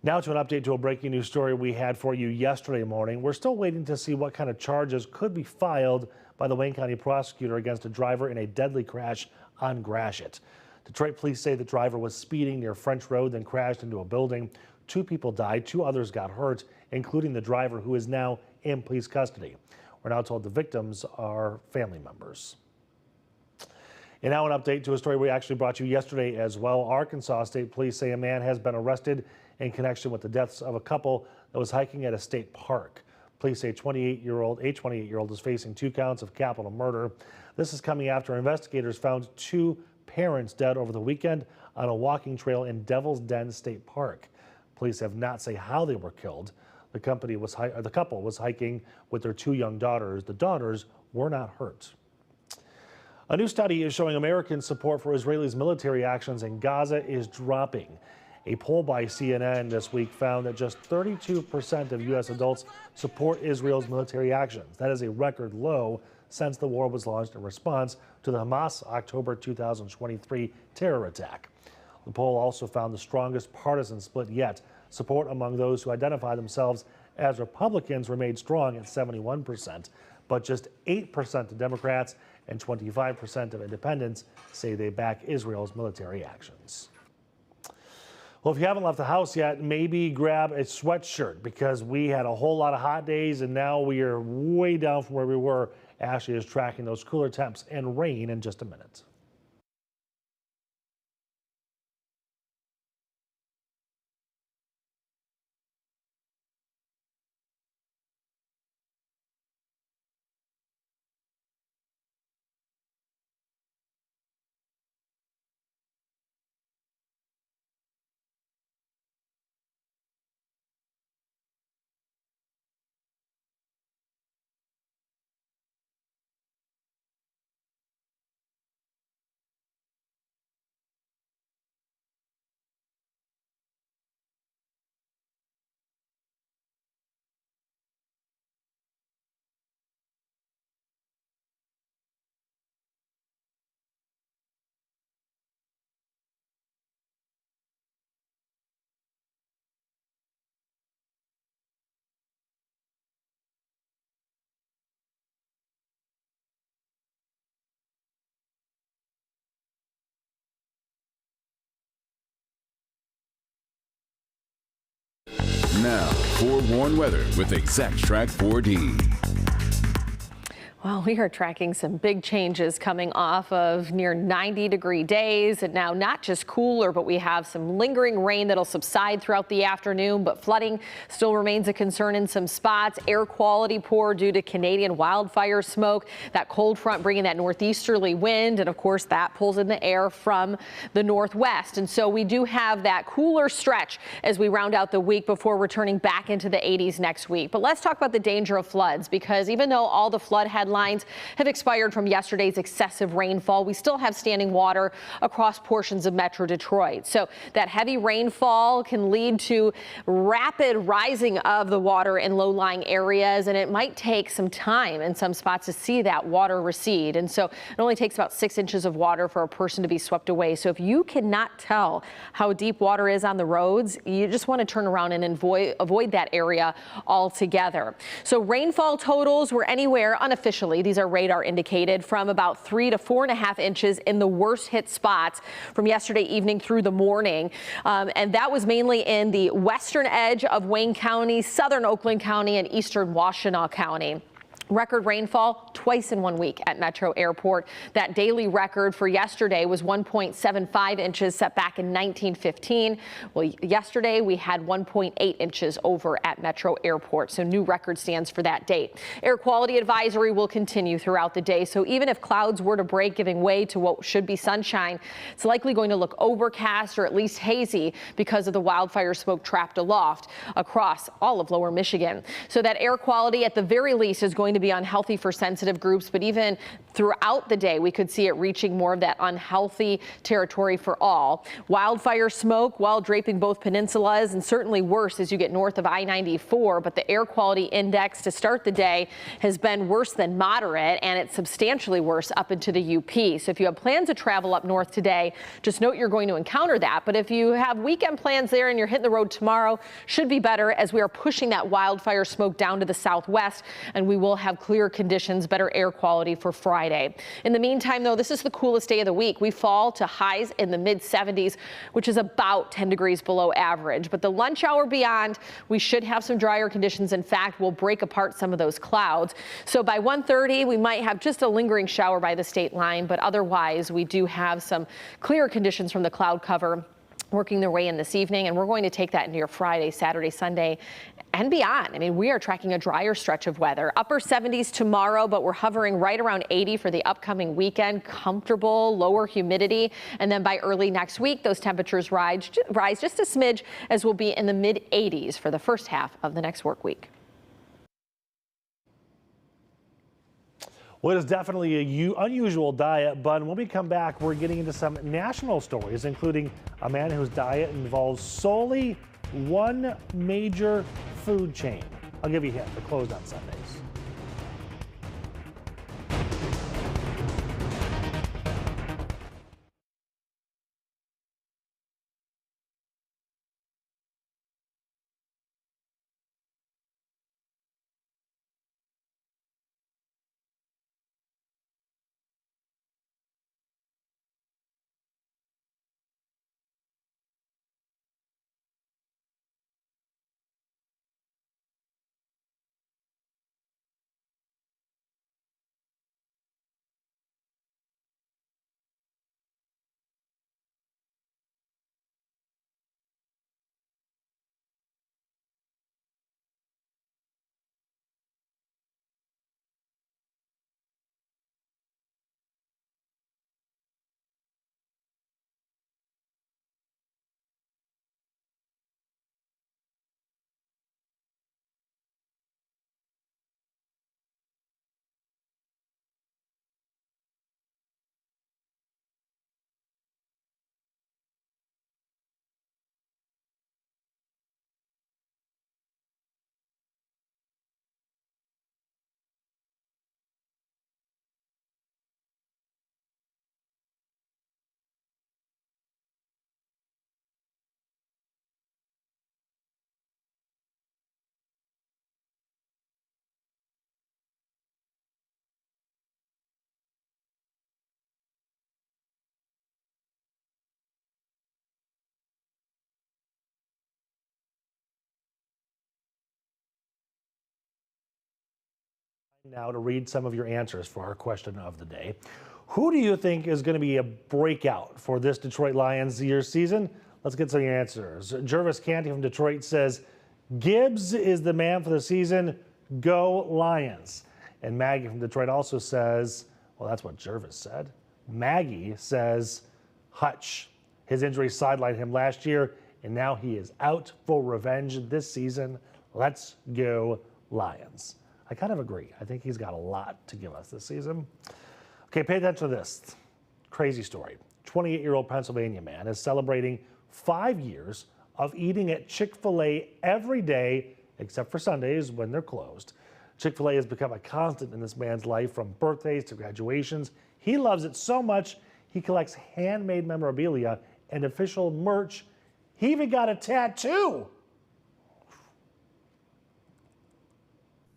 Now to an update to a breaking news story we had for you yesterday morning. We're still waiting to see what kind of charges could be filed by the Wayne County prosecutor against a driver in a deadly crash on Gratiot. Detroit police say the driver was speeding near French Road, then crashed into a building. 2 people died, 2 others got hurt, including the driver, who is now in police custody. We're now told the victims are family members. And now an update to a story we actually brought you yesterday as well. Arkansas State Police say a man has been arrested in connection with the deaths of a couple that was hiking at a state park. Police say a 28-year-old is facing 2 counts of capital murder. This is coming after investigators found 2 parents dead over the weekend on a walking trail in Devil's Den State Park. Police have not said how they were killed. The couple was hiking with their 2 young daughters. The daughters were not hurt. A new study is showing American support for Israel's military actions in Gaza is dropping. A poll by CNN this week found that just 32% of U.S. adults support Israel's military actions. That is a record low since the war was launched in response to the Hamas October 2023 terror attack. The poll also found the strongest partisan split yet. Support among those who identify themselves as Republicans remained strong at 71%, but just 8% of Democrats and 25% of independents say they back Israel's military actions. Well, if you haven't left the house yet, maybe grab a sweatshirt, because we had a whole lot of hot days and now we are way down from where we were. Ashley is tracking those cooler temps and rain in just a minute. Now, forewarned weather with Exact Track 4D. Well, we are tracking some big changes coming off of near 90-degree days, and now not just cooler, but we have some lingering rain that'll subside throughout the afternoon, but flooding still remains a concern in some spots. Air quality poor due to Canadian wildfire smoke, that cold front bringing that northeasterly wind, and of course that pulls in the air from the northwest. And so we do have that cooler stretch as we round out the week before returning back into the 80s next week. But let's talk about the danger of floods, because even though all the flood headlines have expired from yesterday's excessive rainfall, we still have standing water across portions of Metro Detroit. So that heavy rainfall can lead to rapid rising of the water in low-lying areas, and it might take some time in some spots to see that water recede. And so it only takes about 6 inches of water for a person to be swept away. So if you cannot tell how deep water is on the roads, you just want to turn around and avoid that area altogether. So rainfall totals were anywhere unofficially, these are radar indicated, from about 3 to 4.5 inches in the worst hit spots from yesterday evening through the morning. And that was mainly in the western edge of Wayne County, southern Oakland County, and eastern Washtenaw County. Record rainfall twice in 1 week at Metro Airport. That daily record for yesterday was 1.75 inches, set back in 1915. Well, yesterday we had 1.8 inches over at Metro Airport, so new record stands for that date. Air quality advisory will continue throughout the day, so even if clouds were to break, giving way to what should be sunshine, it's likely going to look overcast or at least hazy because of the wildfire smoke trapped aloft across all of lower Michigan. So that air quality at the very least is going to be unhealthy for sensitive groups, but even throughout the day, we could see it reaching more of that unhealthy territory for all. Wildfire smoke while draping both peninsulas, and certainly worse as you get north of I-94, but the air quality index to start the day has been worse than moderate, and it's substantially worse up into the UP. So if you have plans to travel up north today, just note you're going to encounter that. But if you have weekend plans there and you're hitting the road tomorrow, should be better, as we are pushing that wildfire smoke down to the southwest, and we will have clear conditions, better air quality for Friday. In the meantime, though, this is the coolest day of the week. We fall to highs in the mid 70s, which is about 10 degrees below average. But the lunch hour beyond, we should have some drier conditions. In fact, we'll break apart some of those clouds. So by 1:30, we might have just a lingering shower by the state line, but otherwise we do have some clear conditions from the cloud cover working their way in this evening, and we're going to take that into your Friday, Saturday, Sunday, and beyond. I mean, we are tracking a drier stretch of weather. Upper 70s tomorrow, but we're hovering right around 80 for the upcoming weekend. Comfortable, lower humidity. And then by early next week, those temperatures rise just a smidge, as we'll be in the mid 80s for the first half of the next work week. Well, it is definitely a unusual diet, but when we come back, we're getting into some national stories, including a man whose diet involves solely one major food chain. I'll give you a hint, they're closed on Sundays. Now to read some of your answers for our question of the day. Who do you think is going to be a breakout for this Detroit Lions year season? Let's get some answers. Jervis Canty from Detroit says, Gibbs is the man for the season. Go Lions. And Maggie from Detroit also says, well, that's what Jervis said. Maggie says, Hutch. His injury sidelined him last year, and now he is out for revenge this season. Let's go Lions. I kind of agree. I think he's got a lot to give us this season. Okay, pay attention to this. Crazy story. 28-year-old Pennsylvania man is celebrating 5 years of eating at Chick-fil-A every day, except for Sundays when they're closed. Chick-fil-A has become a constant in this man's life, from birthdays to graduations. He loves it so much, he collects handmade memorabilia and official merch. He even got a tattoo.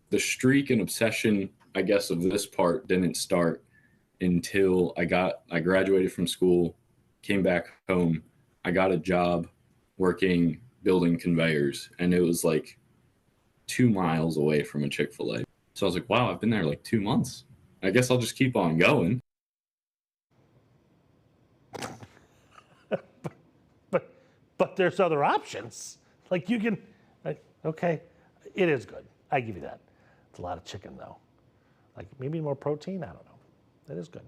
The streak and obsession, I guess, of this part didn't start until I graduated from school, came back home. I got a job working building conveyors, and it was like 2 miles away from a Chick-fil-A. So I was like, wow, I've been there like 2 months. I guess I'll just keep on going. But there's other options. Like you can, okay, it is good. I give you that. It's a lot of chicken though. Like maybe more protein, I don't know. It is good.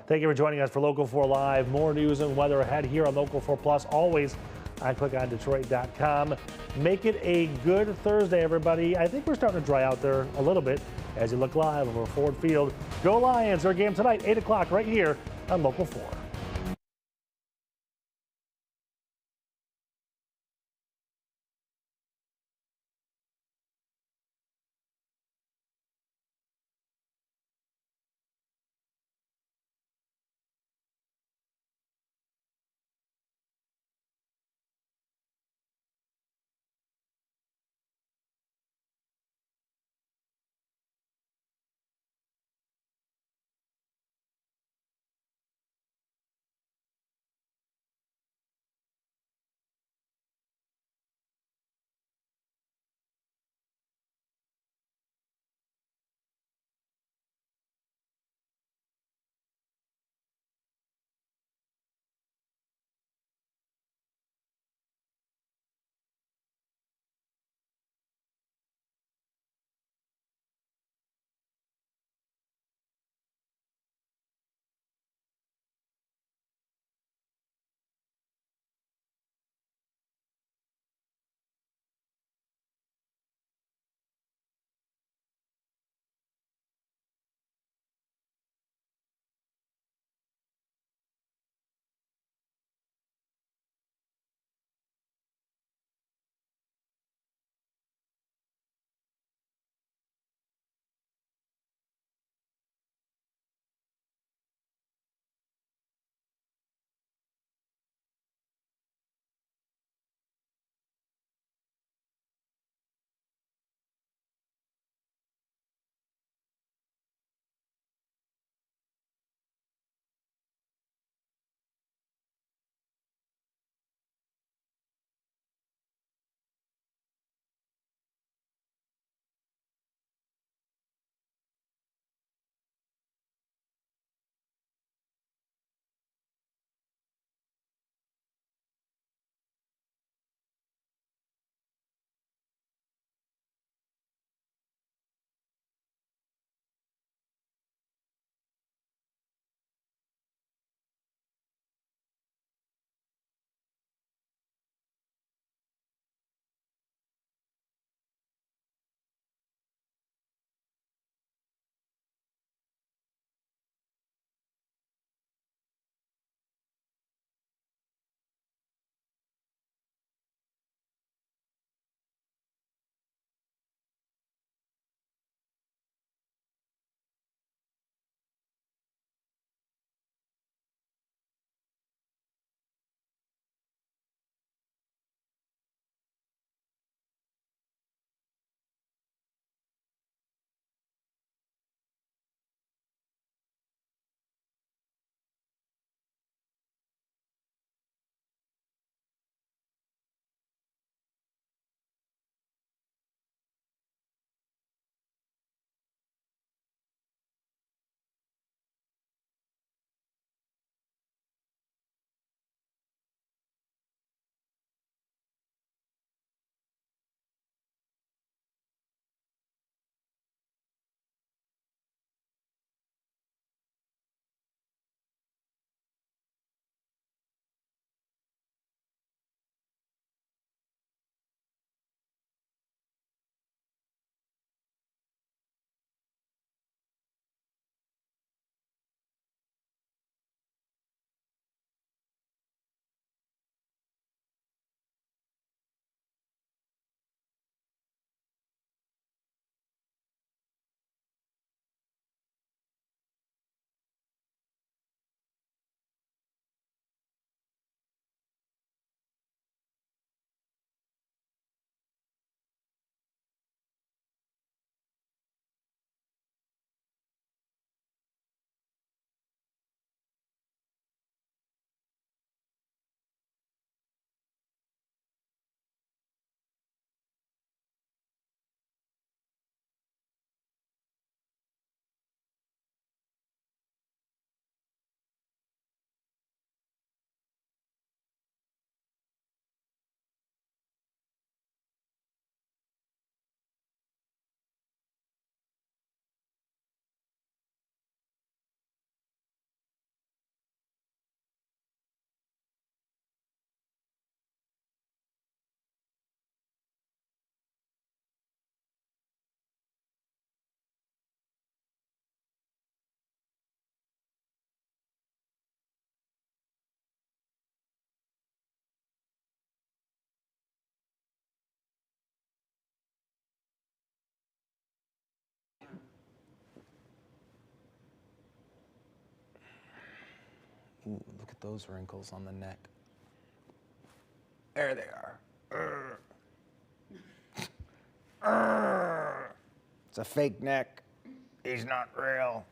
Thank you for joining us for Local 4 Live. More news and weather ahead here on Local 4 Plus, always on clickondetroit.com. Make it a good Thursday, everybody. I think we're starting to dry out there a little bit as you look live over Ford Field. Go Lions, their game tonight, 8 o'clock right here on Local 4. Ooh, look at those wrinkles on the neck. There they are. It's a fake neck. He's not real.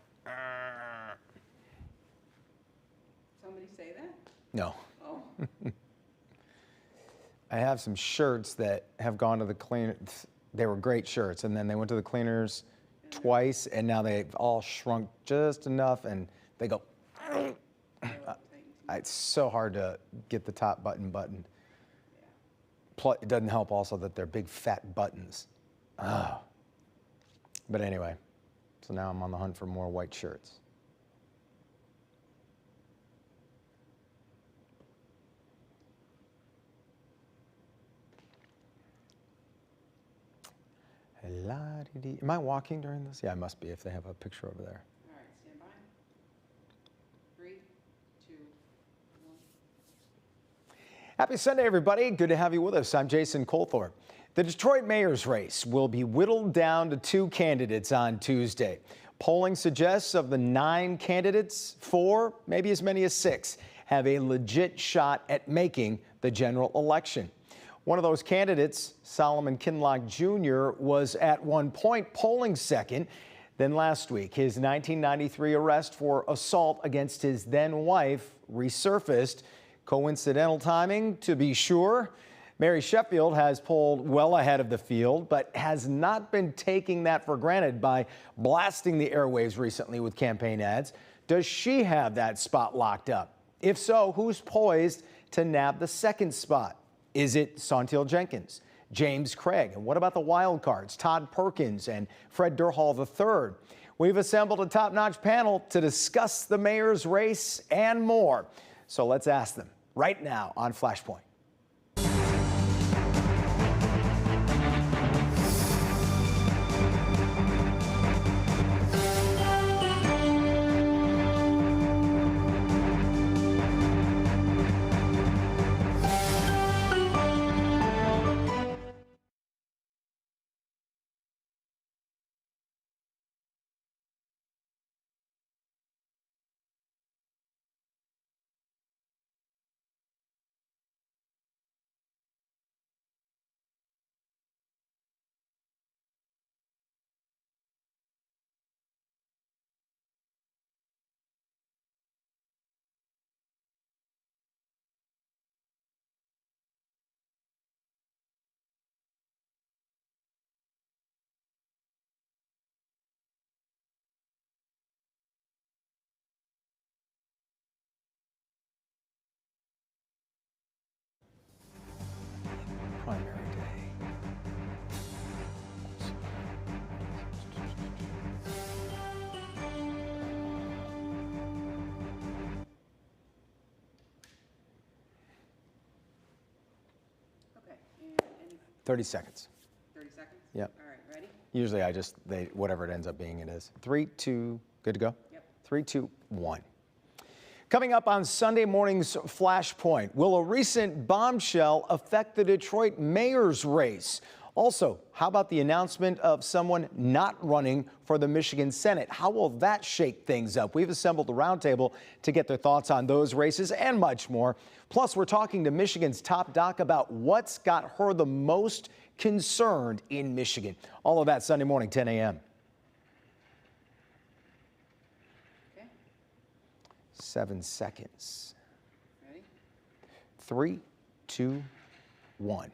Somebody say that? No. Oh. I have some shirts that have gone to the cleaner. They were great shirts, and then they went to the cleaners twice, and now they've all shrunk just enough, and they go. It's so hard to get the top button buttoned. Plus, it doesn't help also that they're big fat buttons. Ah. But anyway, so now I'm on the hunt for more white shirts. La-di-di. Am I walking during this? Yeah, I must be if they have a picture over there. All right, stand by. 3, 2, 1. Happy Sunday, everybody. Good to have you with us. I'm Jason Colthorpe. The Detroit mayor's race will be whittled down to 2 candidates on Tuesday. Polling suggests of the 9 candidates, 4, maybe as many as 6, have a legit shot at making the general election. One of those candidates, Solomon Kinlock Jr., was at one point polling second. Then last week, his 1993 arrest for assault against his then wife resurfaced. Coincidental timing, to be sure. Mary Sheffield has pulled well ahead of the field, but has not been taking that for granted by blasting the airwaves recently with campaign ads. Does she have that spot locked up? If so, who's poised to nab the second spot? Is it Sontil Jenkins, James Craig, and what about the wild cards, Todd Perkins and Fred Durhal III? We've assembled a top-notch panel to discuss the mayor's race and more. So let's ask them right now on Flashpoint. Primary day. Okay, and 30 seconds. 30 seconds? Yep. All right, ready? Usually whatever it ends up being, it is. 3, 2, good to go? Yep. 3, 2, 1. Coming up on Sunday morning's Flashpoint, will a recent bombshell affect the Detroit mayor's race? Also, how about the announcement of someone not running for the Michigan Senate? How will that shake things up? We've assembled a roundtable to get their thoughts on those races and much more. Plus, we're talking to Michigan's top doc about what's got her the most concerned in Michigan. All of that Sunday morning, 10 a.m. 7 seconds. Ready? 3, 2, 1.